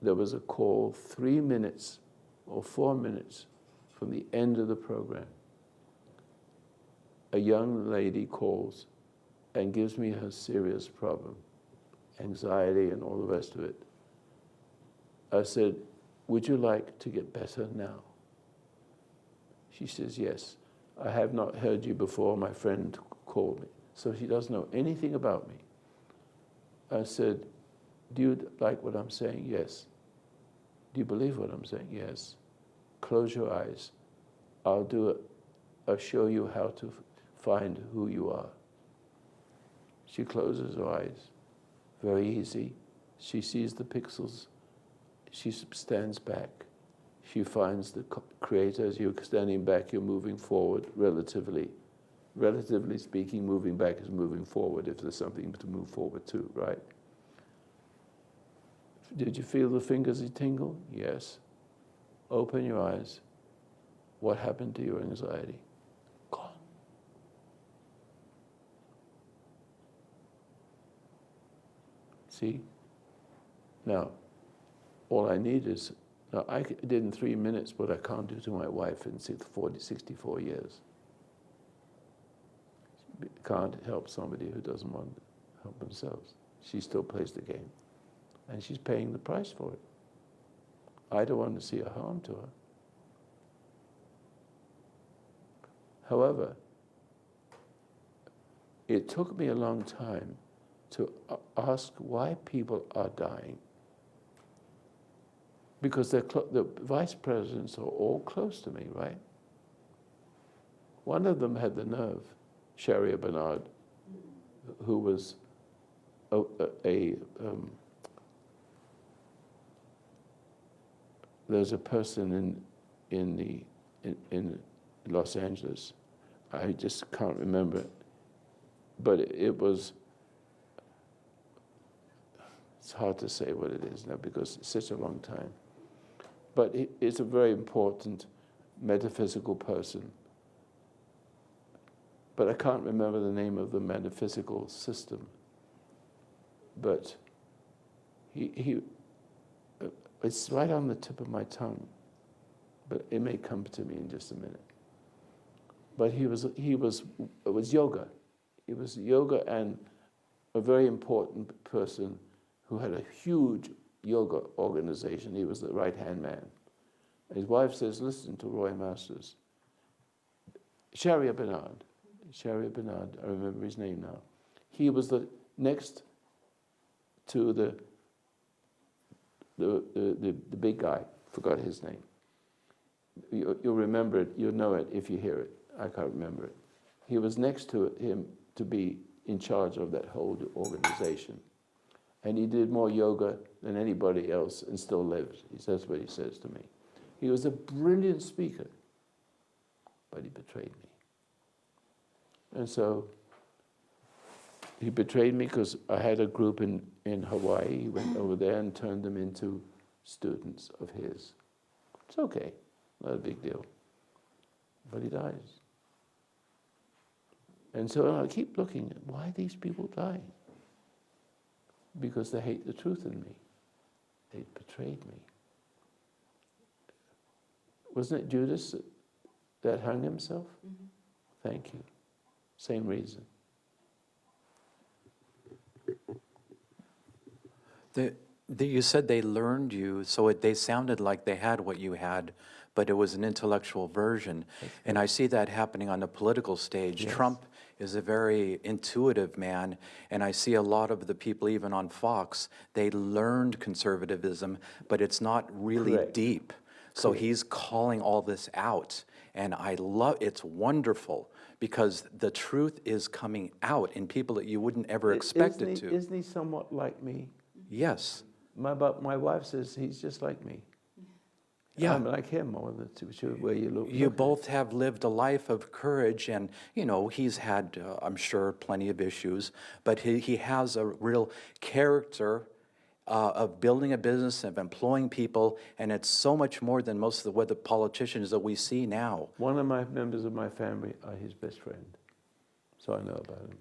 there was a call 3 minutes or 4 minutes from the end of the program. A young lady calls and gives me her serious problem. anxiety and all the rest of it. I said, would you like to get better now? She says, yes. I have not heard you before. My friend called me. So she doesn't know anything about me. I said, do you like what I'm saying? Yes. Do you believe what I'm saying? Yes. Close your eyes. I'll do it. I'll show you how to find who you are. She closes her eyes. Very easy. She sees the pixels. She stands back. She finds the creator. As you're standing back, you're moving forward relatively. Relatively speaking, moving back is moving forward if there's something to move forward to, right? Did you feel the fingers tingle? Yes. Open your eyes. What happened to your anxiety? Gone. See? Now, all I need is, now I did in 3 minutes what I can't do to my wife in 64 years. Can't help somebody who doesn't want to help themselves. She still plays the game. And she's paying the price for it. I don't want to see a harm to her. However, it took me a long time to ask why people are dying. Because the vice presidents are all close to me, right? One of them had the nerve, Sharia Bernard, who was there's a person in Los Angeles, I just can't remember it, but it's hard to say what it is now because it's such a long time. But it's a very important metaphysical person. But I can't remember the name of the metaphysical system. But it's right on the tip of my tongue, but it may come to me in just a minute. But it was yoga. It was yoga and a very important person who had a huge yoga organization. He was the right-hand man. His wife says, listen to Roy Masters. Sharia Bernard, I remember his name now. He was the next to the big guy, forgot his name. You'll remember it, you'll know it if you hear it. I can't remember it. He was next to him to be in charge of that whole organization. And he did more yoga than anybody else and still lives. That's what he says to me. He was a brilliant speaker, but he betrayed me. And so he betrayed me because I had a group in Hawaii. He went over there and turned them into students of his. It's okay, not a big deal. But he dies. And so I keep looking at why these people die. Because they hate the truth in me. They betrayed me. Wasn't it Judas that hung himself? Mm-hmm. Thank you. Same reason. You said they learned you, so they sounded like they had what you had, but it was an intellectual version. And I see that happening on the political stage. Yes. Trump is a very intuitive man, and I see a lot of the people, even on Fox, they learned conservatism, but it's not really Correct. Deep. So Correct. He's calling all this out, and it's wonderful, because the truth is coming out in people that you wouldn't ever expect it to. Isn't he somewhat like me? Yes. My wife says he's just like me. Yeah. I'm like him more than where you look. You both have lived a life of courage, and, he's had, I'm sure, plenty of issues, but he has a real character of building a business, of employing people, and it's so much more than most of the politicians that we see now. One of my members of my family are his best friend, so I know about him.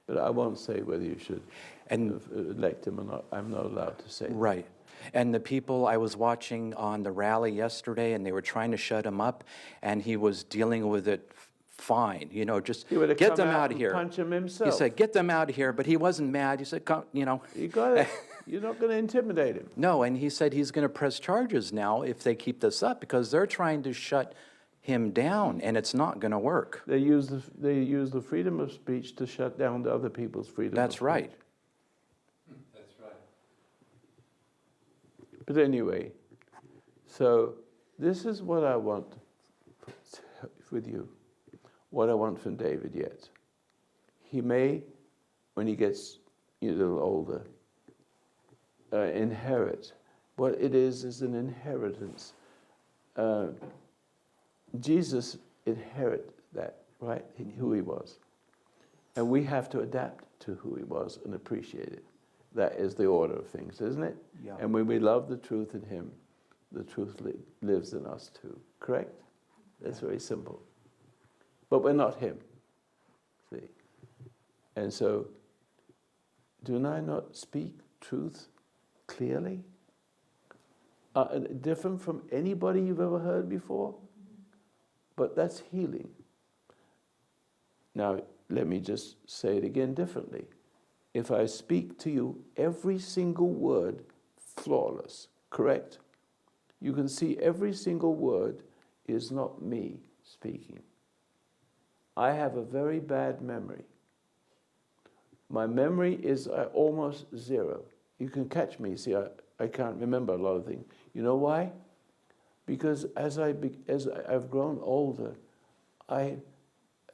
But I won't say whether you should elect him or not. I'm not allowed to say. Right. And the people I was watching on the rally yesterday, and they were trying to shut him up, and he was dealing with it fine, you know, just He would have get come them out out of and here. punch him He himself. said, get them out of here, but he wasn't mad. He said, come, you know. You got it. You're not going to intimidate him. No, and he said he's going to press charges now if they keep this up because they're trying to shut him down, and it's not going to work. They use the freedom of speech to shut down the other people's freedom of That's speech. right. But anyway, so this is what I want with you, what I want from David yet. He may, when he gets a little older, inherit. What it is an inheritance. Jesus inherited that, right? Who he was. And we have to adapt to who he was and appreciate it. That is the order of things, isn't it? Yeah. And when we love the truth in him, the truth lives in us too. Correct? That's very simple. But we're not him. See? And so, do I not speak truth clearly? Different from anybody you've ever heard before? But that's healing. Now, let me just say it again differently. If I speak to you, every single word flawless, correct? You can see every single word is not me speaking. I have a very bad memory. My memory is almost zero. You can catch me. See, I can't remember a lot of things. You know why? Because as I've grown older, I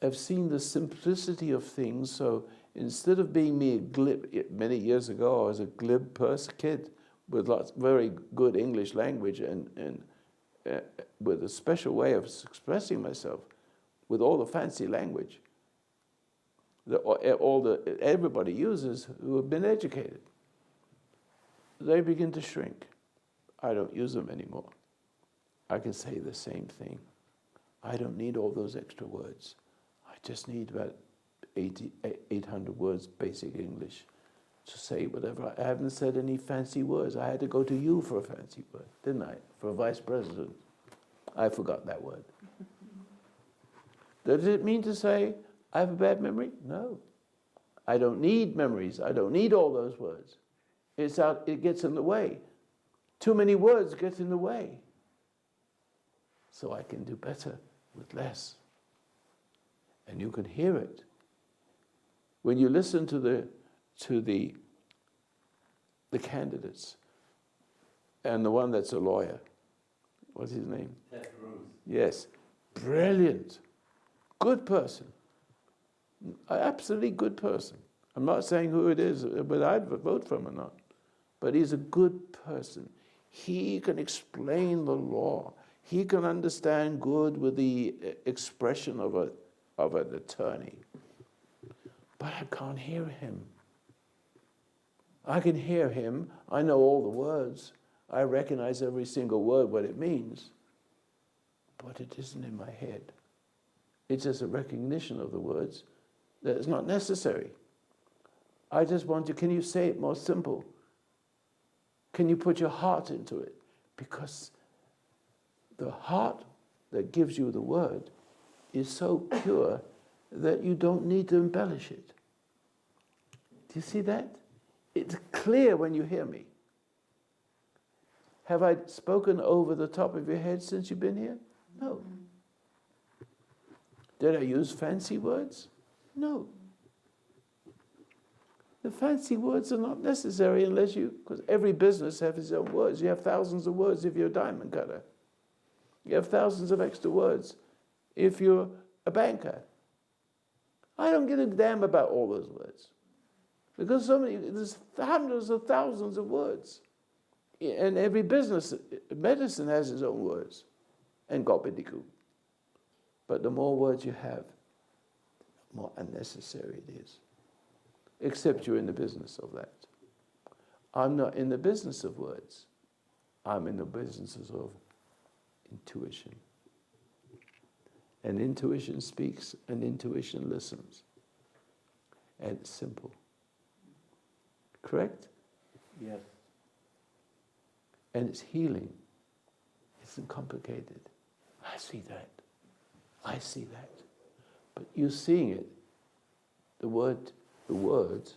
have seen the simplicity of things. So instead of being me a glib, many years ago I was a glib kid with very good English language and with a special way of expressing myself, with all the fancy language that everybody uses who have been educated. They begin to shrink. I don't use them anymore. I can say the same thing. I don't need all those extra words. I just need about 800 words basic English to say whatever. I haven't said any fancy words. I had to go to you for a fancy word, didn't I? For a vice president. I forgot that word. Does it mean to say I have a bad memory? No. I don't need memories. I don't need all those words. It gets in the way. Too many words get in the way. So I can do better with less. And you can hear it. When you listen to the candidates, and the one that's a lawyer, what's his name? Ted Cruz. Yes, brilliant, good person, absolutely good person. I'm not saying who it is, whether I'd vote for him or not, but he's a good person. He can explain the law. He can understand good with the expression of an attorney. But I can't hear him. I can hear him. I know all the words. I recognize every single word, what it means. But it isn't in my head. It's just a recognition of the words that is not necessary. I just want you, can you say it more simple? Can you put your heart into it? Because the heart that gives you the word is so pure that you don't need to embellish it. Do you see that? It's clear when you hear me. Have I spoken over the top of your head since you've been here? No. Did I use fancy words? No. The fancy words are not necessary unless because every business has its own words. You have thousands of words if you're a diamond cutter. You have thousands of extra words if you're a banker. I don't give a damn about all those words. Because there's hundreds of thousands of words. And every business, medicine has its own words. And gobbledygook. But the more words you have, the more unnecessary it is. Except you're in the business of that. I'm not in the business of words. I'm in the business of intuition. And intuition speaks and intuition listens. And it's simple. Correct? Yes. And it's healing. It's complicated. I see that. I see that. you're seeing it. The words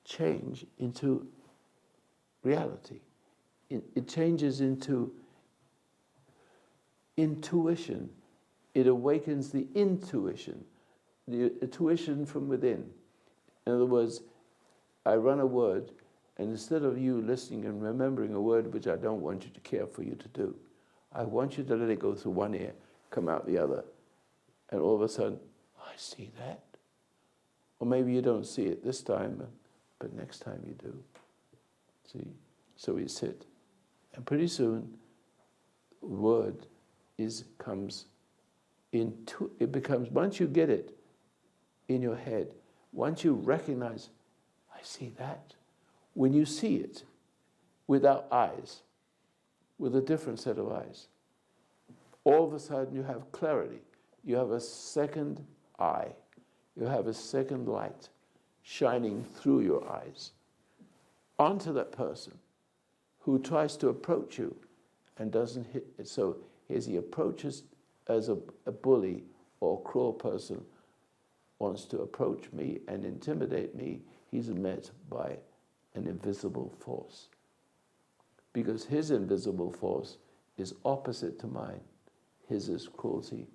change into reality. It changes into intuition. It awakens the intuition from within. In other words, I run a word, and instead of you listening and remembering a word which I don't want you to care for you to do, I want you to let it go through one ear, come out the other, and all of a sudden, I see that. Or maybe you don't see it this time, but next time you do. See? So we sit. And pretty soon, word comes, once you get it in your head, once you recognize, I see that. When you see it without eyes, with a different set of eyes, all of a sudden you have clarity. You have a second eye. You have a second light shining through your eyes onto that person who tries to approach you and doesn't hit it. So as he approaches as a bully or a cruel person wants to approach me and intimidate me, he's met by an invisible force. Because his invisible force is opposite to mine. His is cruelty,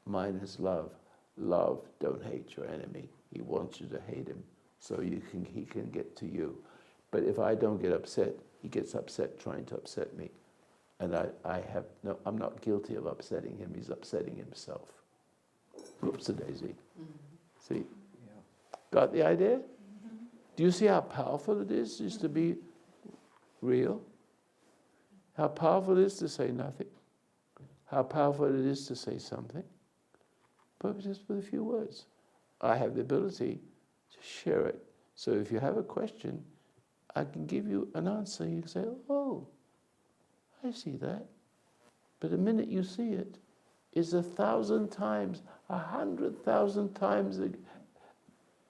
mine is love. Love, don't hate your enemy. He wants you to hate him so he can get to you. But if I don't get upset, he gets upset trying to upset me. And I'm not guilty of upsetting him. He's upsetting himself. Whoops-a-daisy. See? Yeah. Got the idea? Do you see how powerful it is just to be real? How powerful it is to say nothing? How powerful it is to say something? But just with a few words. I have the ability to share it. So if you have a question, I can give you an answer. You can say, oh, I see that. But the minute you see it, it's 1,000 times, 100,000 times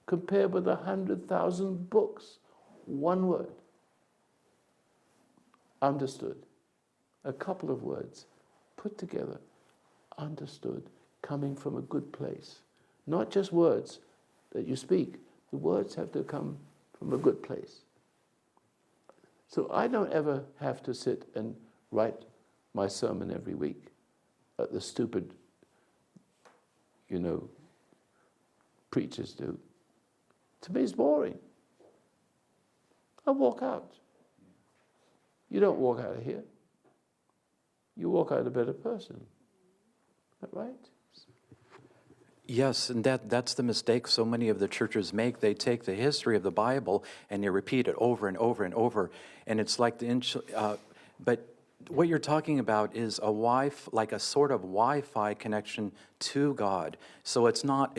compared with 100,000 books. One word. Understood. A couple of words put together. Understood. Coming from a good place. Not just words that you speak. The words have to come from a good place. So I don't ever have to sit and write my sermon every week that the stupid, preachers do. To me, it's boring. I walk out. You don't walk out of here. You walk out a better person. Is that right? Yes, and that's the mistake so many of the churches make. They take the history of the Bible and they repeat it over and over and over. And it's like but what you're talking about is like a sort of Wi-Fi connection to God. So it's not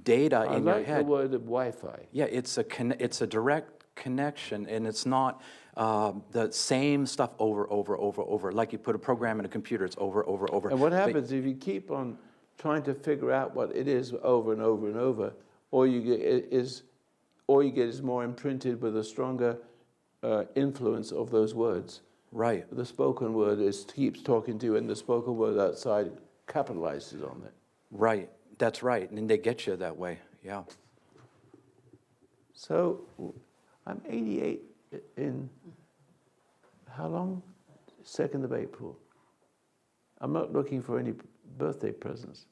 data in your head. I like the word of Wi-Fi. Yeah, it's a direct connection, and it's not the same stuff over. Like you put a program in a computer, it's over. And what happens if you keep on trying to figure out what it is over and over and over, all you get is more imprinted with a stronger influence of those words. Right. The spoken word keeps talking to you, and the spoken word outside capitalizes on it. Right. That's right. And they get you that way. Yeah. So I'm 88 in how long? 2nd of April. I'm not looking for any birthday presents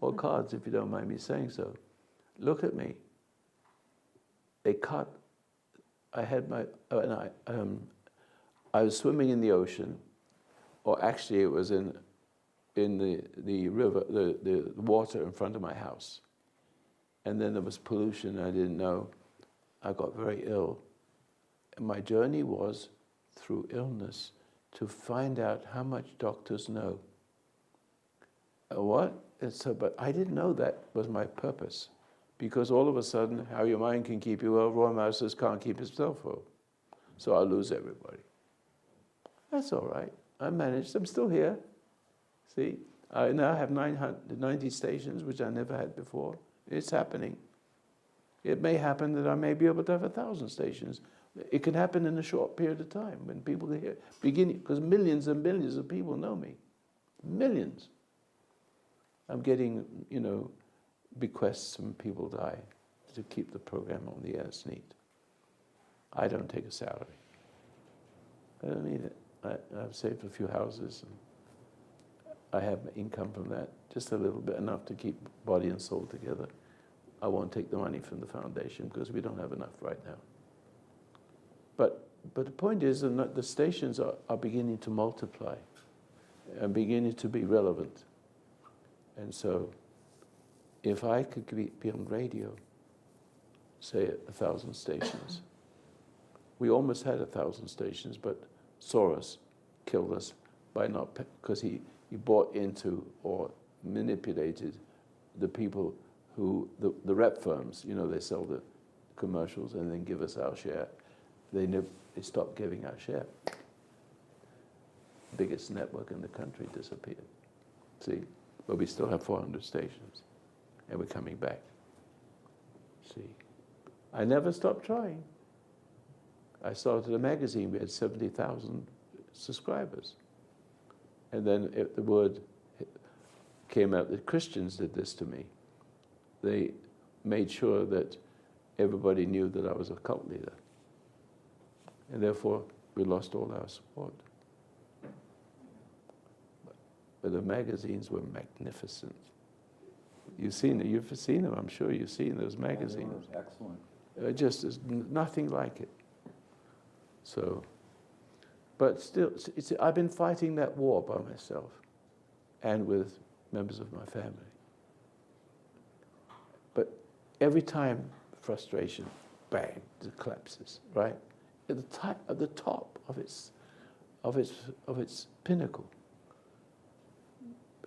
or cards, if you don't mind me saying so. Look at me. I was swimming in the ocean, or actually it was in the river, the water in front of my house. And then there was pollution, I didn't know. I got very ill. And my journey was through illness to find out how much doctors know. What? But I didn't know that was my purpose. Because all of a sudden, how your mind can keep you well, Roy Masters can't keep himself well. So I'll lose everybody. That's all right. I managed. I'm still here. See? I now have 90 stations, which I never had before. It's happening. It may happen that I may be able to have 1,000 stations. It can happen in a short period of time when people hear, because millions and millions of people know me. Millions. I'm getting, bequest some people die to keep the program on the air. It's neat. I don't take a salary. I don't need it. I've saved a few houses, and I have income from that, just a little bit, enough to keep body and soul together. I won't take the money from the foundation because we don't have enough right now. But the point is that the stations are beginning to multiply and beginning to be relevant. And so if I could be on radio, say 1,000 stations, we almost had 1,000 stations, but Soros killed us by not, because he bought into or manipulated the people who, the rep firms, you know, they sell the commercials and then give us our share. They stopped giving our share. Biggest network in the country disappeared. See, but we still have 400 stations, and we're coming back. See, I never stopped trying. I started a magazine. We had 70,000 subscribers, and then the word came out that Christians did this to me. They made sure that everybody knew that I was a cult leader, and therefore we lost all our support. But the magazines were magnificent. You've seen them, I'm sure you've seen those magazines. Yeah, excellent. Just there's nothing like it. So, but still, I've been fighting that war by myself and with members of my family. But every time, frustration, bang, it collapses, right? At the top of its pinnacle.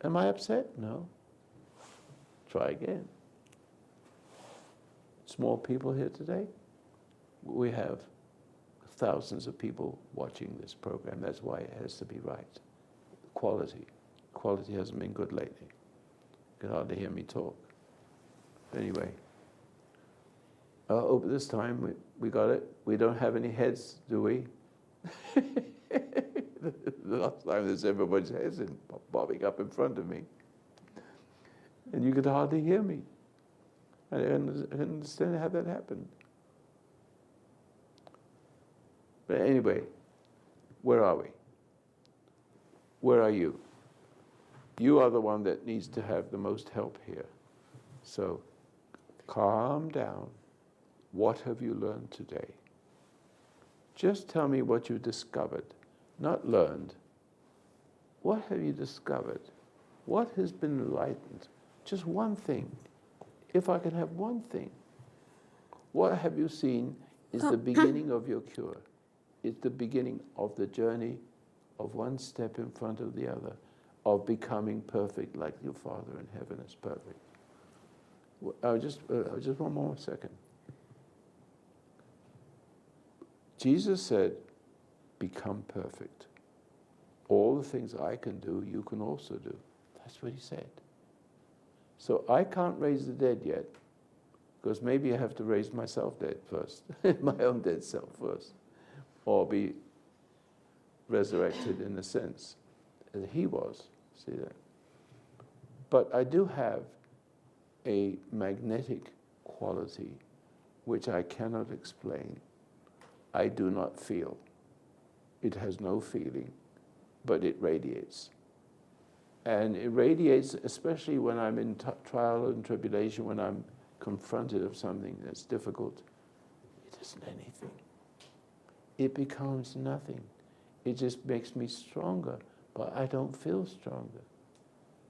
Am I upset? No. Try again. Small people here today. We have thousands of people watching this program. That's why it has to be right. Quality. Quality hasn't been good lately. You can hardly hear me talk. Anyway. Oh, but this time we got it. We don't have any heads, do we? The last time there's everybody's heads bobbing up in front of me. And you could hardly hear me. I didn't understand how that happened. But anyway, where are we? Where are you? You are the one that needs to have the most help here. So calm down. What have you learned today? Just tell me what you discovered, not learned. What have you discovered? What has been enlightened? Just one thing. If I can have one thing. What have you seen is the beginning of your cure. It's the beginning of the journey of one step in front of the other, of becoming perfect like your Father in heaven is perfect. Just one more second. Jesus said, become perfect. All the things I can do, you can also do. That's what he said. So I can't raise the dead yet, because maybe I have to raise myself dead first, my own dead self first, or be resurrected in a sense, as he was. See that? But I do have a magnetic quality which I cannot explain. I do not feel. It has no feeling, but it radiates. And it radiates, especially when I'm in trial and tribulation, when I'm confronted of something that's difficult. It isn't anything. It becomes nothing. It just makes me stronger, but I don't feel stronger.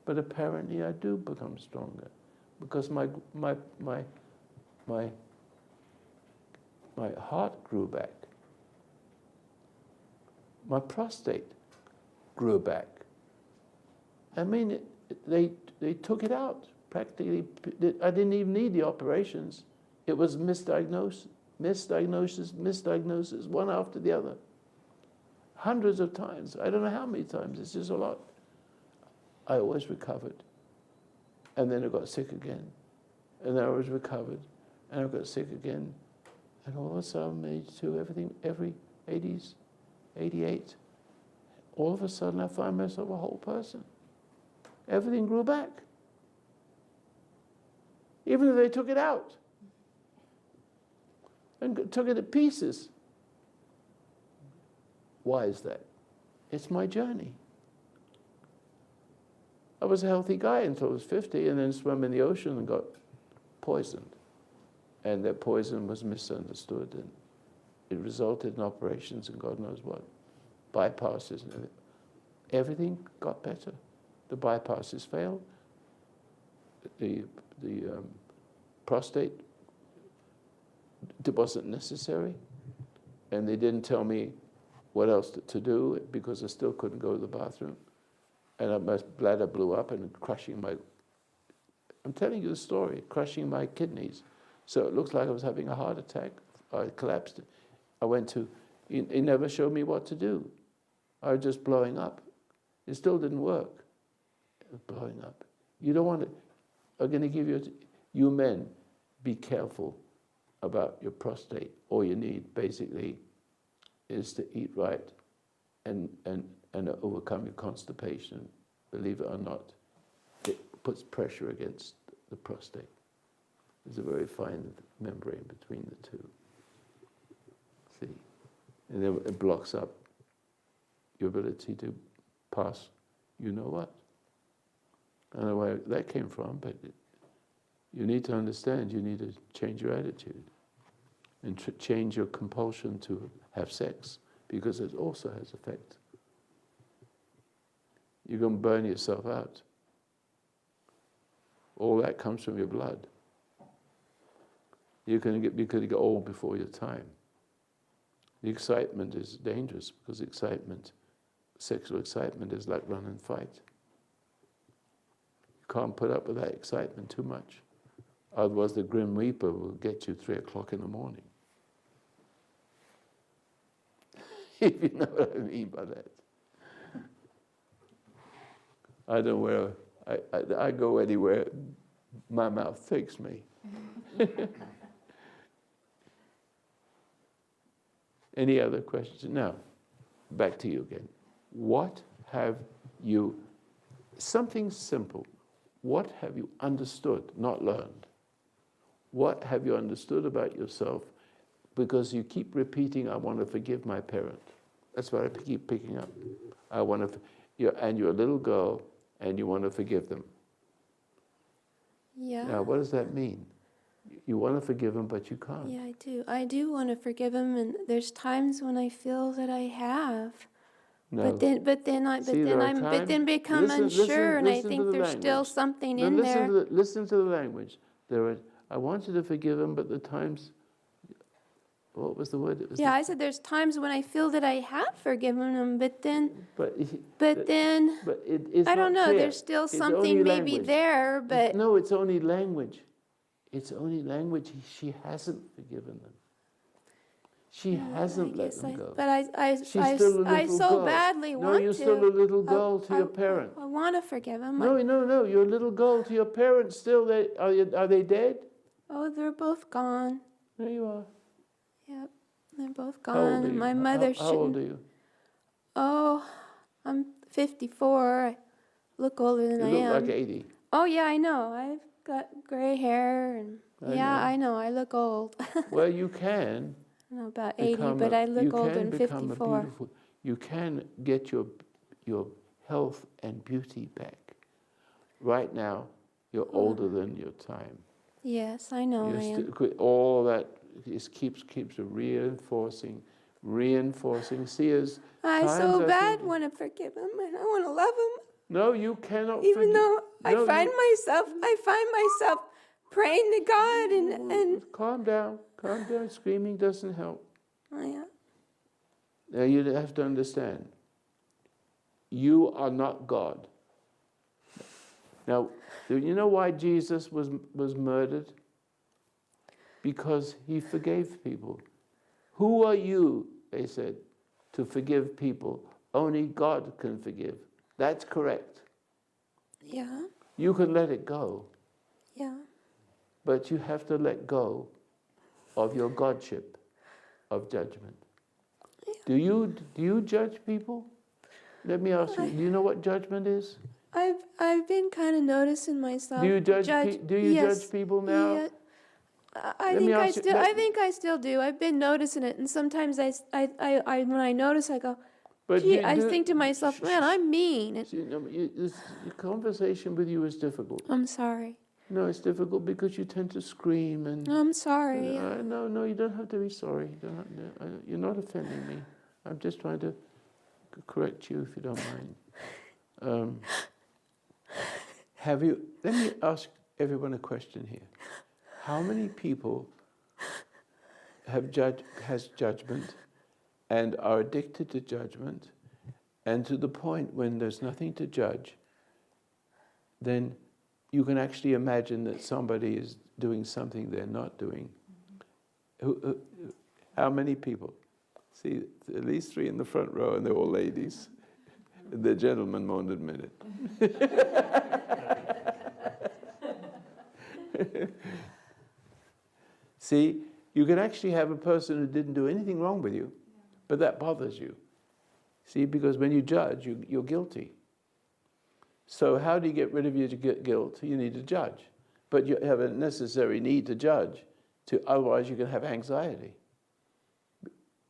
But apparently I do become stronger, because my heart grew back. My prostate grew back. I mean, they took it out practically. I didn't even need the operations. It was misdiagnosis, one after the other. Hundreds of times. I don't know how many times. It's just a lot. I always recovered. And then I got sick again. And then I was recovered. And I got sick again. And all of a sudden, 82, everything, every 80s, 88, all of a sudden I find myself a whole person. Everything grew back. even though they took it out and took it to pieces. Why is that? It's my journey. I was a healthy guy until I was 50, and then swam in the ocean and got poisoned. And that poison was misunderstood, and it resulted in operations and God knows what. Bypasses and everything. Everything got better. The bypasses failed. The prostate, it wasn't necessary. And they didn't tell me what else to do because I still couldn't go to the bathroom. And my bladder blew up and crushing my, I'm telling you the story, crushing my kidneys. So it looks like I was having a heart attack. I collapsed. I went to, he never showed me what to do. I was just blowing up. It still didn't work. It was blowing up. You don't want to, I'm going to give you, you men, be careful about your prostate. All you need, basically, is to eat right and overcome your constipation. Believe it or not, it puts pressure against the prostate. There's a very fine membrane between the two. See? And then it blocks up your ability to pass, you know what. I don't know where that came from, but you need to understand, you need to change your attitude and change your compulsion to have sex, because it also has effect. You're going to burn yourself out. All that comes from your blood. You could get old before your time. The excitement is dangerous because sexual excitement is like run and fight. You can't put up with that excitement too much. Otherwise the Grim Reaper will get you 3 o'clock in the morning. If you know what I mean by that. I don't know where, I go anywhere my mouth takes me. Any other questions? Now, back to you again. What have you, something simple, what have you understood, not learned? What have you understood about yourself? Because you keep repeating, I want to forgive my parent. That's what I keep picking up. I want to, and you're a little girl, and you want to forgive them. Yeah. Now, what does that mean? You want to forgive them, but you can't. Yeah, I do. I do want to forgive him, and there's times when I feel that I have. No. But then become unsure, and I think there's still something in there. Listen to the language. I want you to forgive him, but the times. What was the word? Yeah, I said there's times when I feel that I have forgiven him, but then But I don't know. Clear. There's still It's something only maybe language. there, but No, it's only language. It's only language. She hasn't forgiven them. She hasn't let them go. But I She's still a little I so girl. badly No, want to. you're still a little girl to your parent. I want to forgive him. No, you're a little girl to your parents still. Are they dead? Oh, they're both gone. There you are. Yep, they're both How old gone. are you? My mother How old are you? Oh, I'm 54. I look older than You I look am. like 80. Oh yeah, I know. I've got gray hair, and I know. I look old. Well, you can. I'm about 80, but I look older than 54. You can get your health and beauty back. Right now, you're older than your time. Yes, I know I am. All that keeps reinforcing. See, as I times so I bad think- want to forgive him, and I want to love him. No, you cannot. Even though I No, find myself praying to God and Calm down. Screaming doesn't help. oh, yeah. Now you have to understand. You are not God. Now, do you know why Jesus was murdered? Because he forgave people. Who are you, they said, to forgive people? Only God can forgive. That's correct. Yeah, You can let it go, yeah. but you have to let go of your godship of judgment. Do you judge people? Let me ask you, do you know what judgment is? I've been kind of noticing myself. Do you judge? Yes, Judge people now? yeah. I Let me think I ask you- still. let- I think I still do. I've been noticing it, and sometimes when I notice, I go, But gee, you I do- think to myself, man, I'm mean. See, no, the conversation with you is difficult. I'm sorry. No, it's difficult because you tend to scream and. I'm sorry. No, you don't have to be sorry. You're not offending me. I'm just trying to correct you if you don't mind. Let me ask everyone a question here. How many people has judgment and are addicted to judgment, and to the point when there's nothing to judge, then you can actually imagine that somebody is doing something they're not doing. How many people? See, at least 3 in the front row, and they're all ladies. The gentlemen won't admit it. See, you can actually have a person who didn't do anything wrong with you, but that bothers you. See, because when you judge, you're guilty. So how do you get rid of your guilt? You need to judge. But you have a necessary need to judge, otherwise you can have anxiety.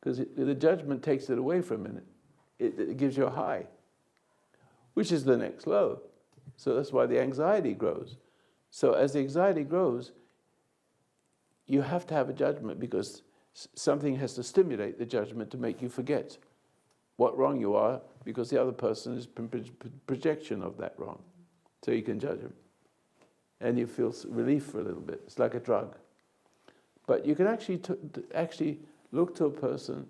Because the judgment takes it away for a minute. It gives you a high, which is the next low. So that's why the anxiety grows. So as the anxiety grows, you have to have a judgment, because something has to stimulate the judgment to make you forget what wrong you are, because the other person is projection of that wrong. So you can judge him. And you feel relief for a little bit. It's like a drug. But you can actually look to a person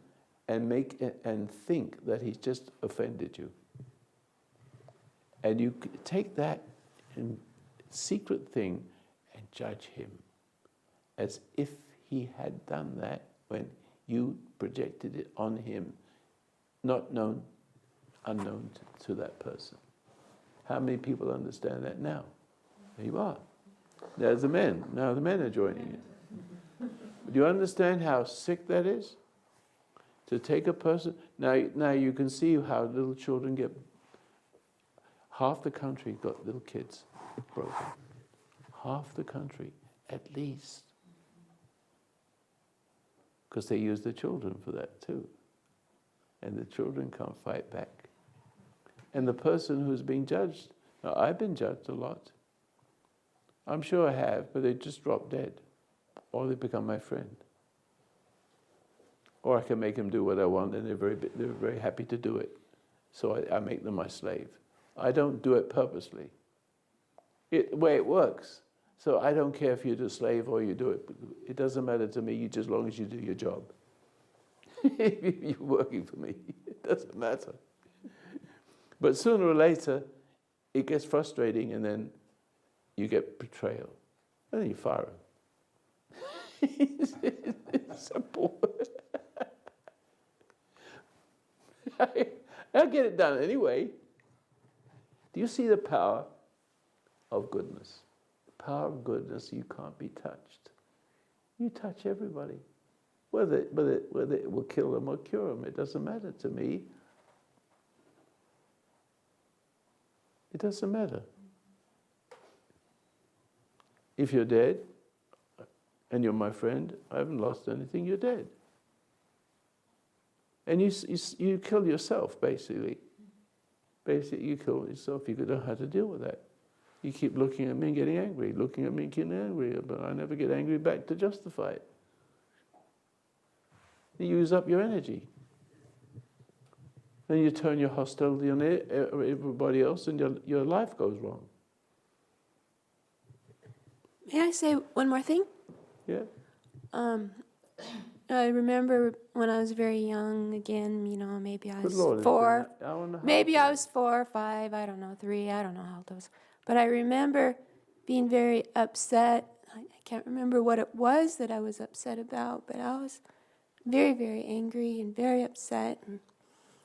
and think that he's just offended you. And you take that secret thing and judge him as if he had done that when you projected it on him, unknown to that person. How many people understand that now? There you are. There's the men. Now the men are joining it. Do you understand how sick that is? To take a person... Now you can see how little children get... Half the country got little kids broken. Half the country, at least. Because they use the children for that too. And the children can't fight back. And the person who's being judged... Now, I've been judged a lot. I'm sure I have, but they just drop dead. Or they become my friend. Or I can make them do what I want, and they're very happy to do it. So I make them my slave. I don't do it purposely. The way it works. So I don't care if you're a slave or you do it. It doesn't matter to me, as long as you do your job. You're working for me. It doesn't matter. But sooner or later, it gets frustrating, and then you get betrayal. And then you fire him. It's simple. I'll get it done anyway. Do you see the power of goodness? The power of goodness, you can't be touched. You touch everybody. Whether it will kill them or cure them, it doesn't matter to me. It doesn't matter. If you're dead, and you're my friend, I haven't lost anything, you're dead. And you kill yourself, basically. Basically, you kill yourself. You don't know how to deal with that. You keep looking at me and getting angry, looking at me and getting angry, but I never get angry back to justify it. You use up your energy. Then you turn your hostility on everybody else, and your life goes wrong. May I say one more thing? Yeah? I remember when I was very young, again, maybe I Good was Lord, it's 4. been an hour and a half Maybe I now. was 4 or 5, I don't know, 3, I don't know how old I was. But I remember being very upset. I can't remember what it was that I was upset about, but I was very, very angry and very upset. And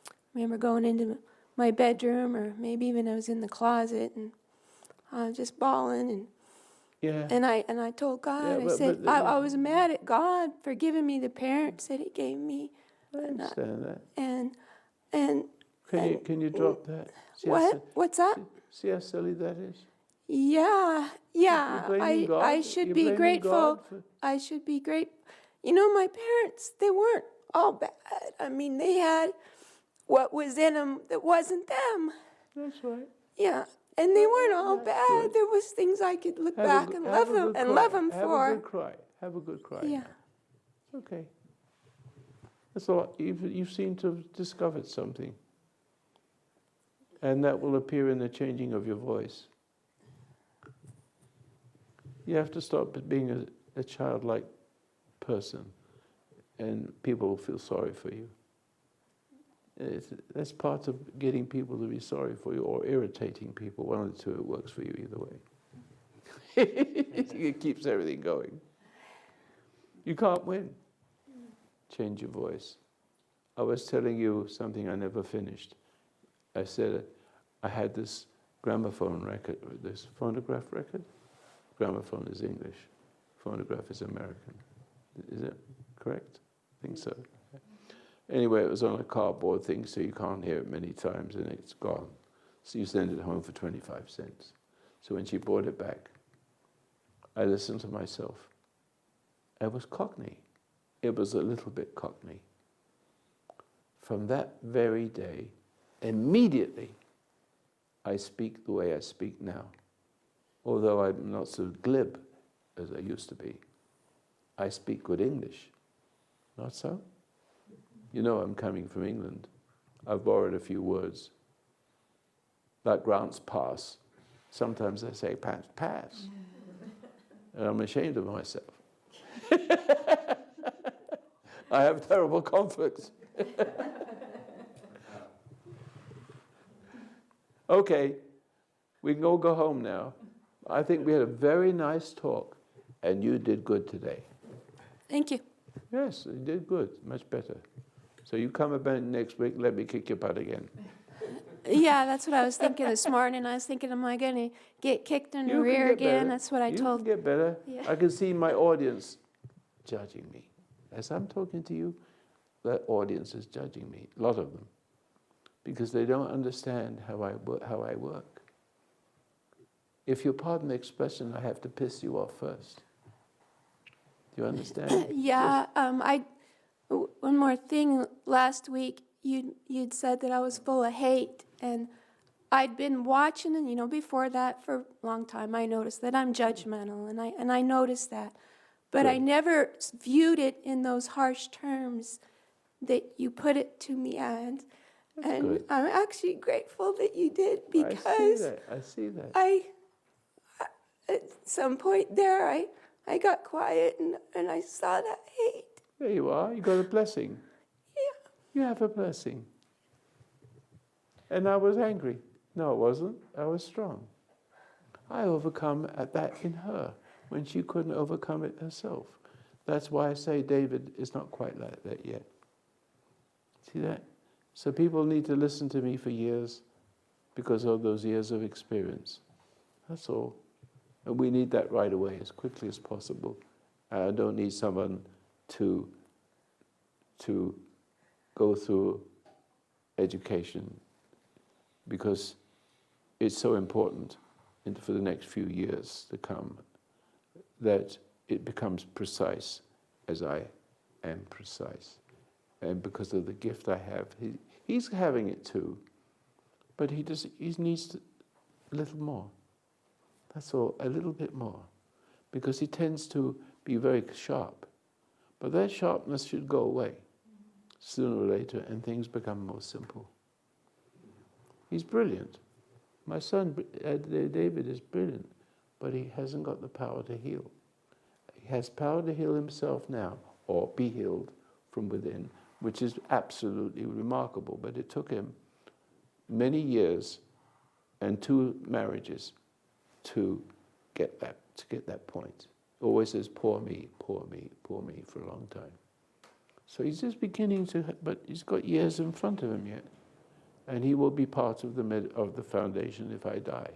I remember going into my bedroom, or maybe even I was in the closet, and I was just bawling, Yeah. and I told God, Yeah, I but- said, but- I was mad at God for giving me the parents that He gave me. I understand that. And Can you drop that? See, what? What's up? See how silly that is? Yeah, yeah. You're blaming God? I should You're be blaming grateful. God for- I should be great. You know, my parents, they weren't all bad. I mean, they had what was in them that wasn't them. That's right. Yeah, and they weren't all That's bad. good. There was things I could look back and have love a them good and cry. love them Have for. a good cry. Have a good cry. Yeah. Now. Okay. That's all. You seem to have discovered something. And that will appear in the changing of your voice. You have to stop being a childlike person, and people will feel sorry for you. That's part of getting people to be sorry for you, or irritating people. One of the two, it works for you either way. It keeps everything going. You can't win. Change your voice. I was telling you something I never finished. I said I had this gramophone record, this phonograph record. Gramophone is English. Phonograph is American. Is it correct? I think so. Anyway, it was on a cardboard thing, so you can't hear it many times, and it's gone. So you send it home for 25 cents. So when she brought it back, I listened to myself. It was Cockney. It was a little bit Cockney. From that very day, immediately, I speak the way I speak now. Although I'm not so glib as I used to be. I speak good English. Not so? You know I'm coming from England. I've borrowed a few words. Like Grant's pass. Sometimes I say pass. And I'm ashamed of myself. I have terrible conflicts. Okay, we can all go home now. I think we had a very nice talk, and you did good today. Thank you. Yes, you did good, much better. So you come about next week, let me kick your butt again. Yeah, that's what I was thinking this morning. I was thinking, am I going to get kicked in the You can rear get again? better. That's what I You told. can get better. Yeah. I can see my audience judging me. As I'm talking to you, that audience is judging me, a lot of them, because they don't understand how I work. If you pardon the expression, I have to piss you off first. Do you understand? Yeah, one more thing. Last week, you'd said that I was full of hate, and I'd been watching, and before that for a long time, I noticed that I'm judgmental, and I noticed that, but I Good. never viewed it in those harsh terms that you put it to me, and good. I'm actually grateful that you did, I see because that. I see that. I at some point there, I got quiet, and I saw that hate. There you are. You got a blessing. Yeah. You have a blessing. And I was angry. No, I wasn't. I was strong. I overcome at that in her when she couldn't overcome it herself. That's why I say David is not quite like that yet. See that? So people need to listen to me for years because of those years of experience. That's all. And we need that right away, as quickly as possible. I don't need someone to go through education, because it's so important for the next few years to come that it becomes precise as I am precise. And because of the gift I have, he's having it too, but he needs a little more. That's all, a little bit more, because he tends to be very sharp. But that sharpness should go away sooner or later, and things become more simple. He's brilliant. My son, David, is brilliant, but he hasn't got the power to heal. He has power to heal himself now, or be healed from within, which is absolutely remarkable. But it took him many years and 2 marriages to get that point. Always says, poor me, poor me, poor me, for a long time. So he's just beginning to, but he's got years in front of him yet. And he will be part of the foundation if I die.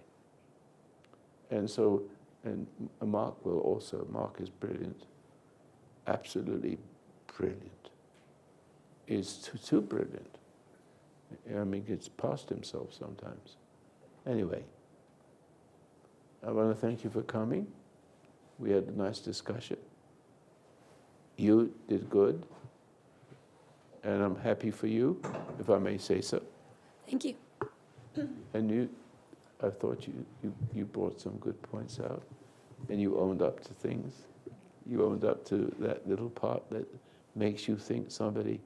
And so, and Mark will also. Mark is brilliant, absolutely brilliant. He's too brilliant. I mean, gets past himself sometimes. Anyway, I want to thank you for coming. We had a nice discussion. You did good, and I'm happy for you, if I may say so. Thank you. And I thought you brought some good points out, and you owned up to things. You owned up to that little part that makes you think somebody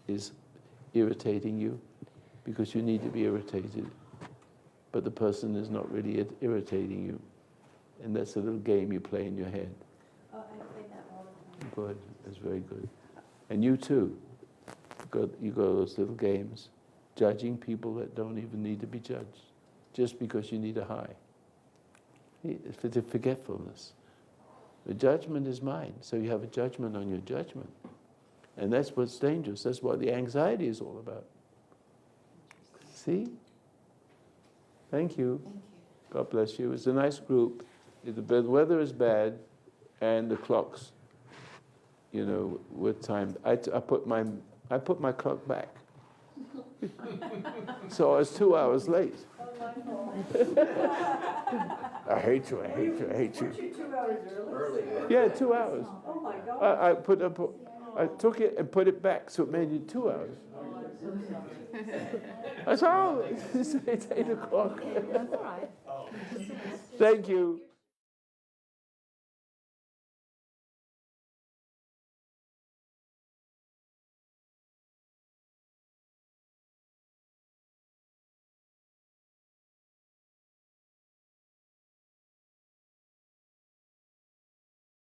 is irritating you, because you need to be irritated, but the person is not really irritating you. And that's a little game you play in your head. Oh, I play that all the time. Good, that's very good. And you too, you go those little games, judging people that don't even need to be judged, just because you need a high. It's the forgetfulness. The judgment is mine, so you have a judgment on your judgment. And that's what's dangerous. That's what the anxiety is all about. See? Thank you. God bless you. It's a nice group. The weather is bad, and the clocks, were timed. I put my clock back. So I was 2 hours late. I hate you. Weren't you 2 hours early? Yeah, 2 hours. Oh, my God. I took it and put it back, so it made it 2 hours. I said, oh, it's 8 o'clock. That's all right. Thank you.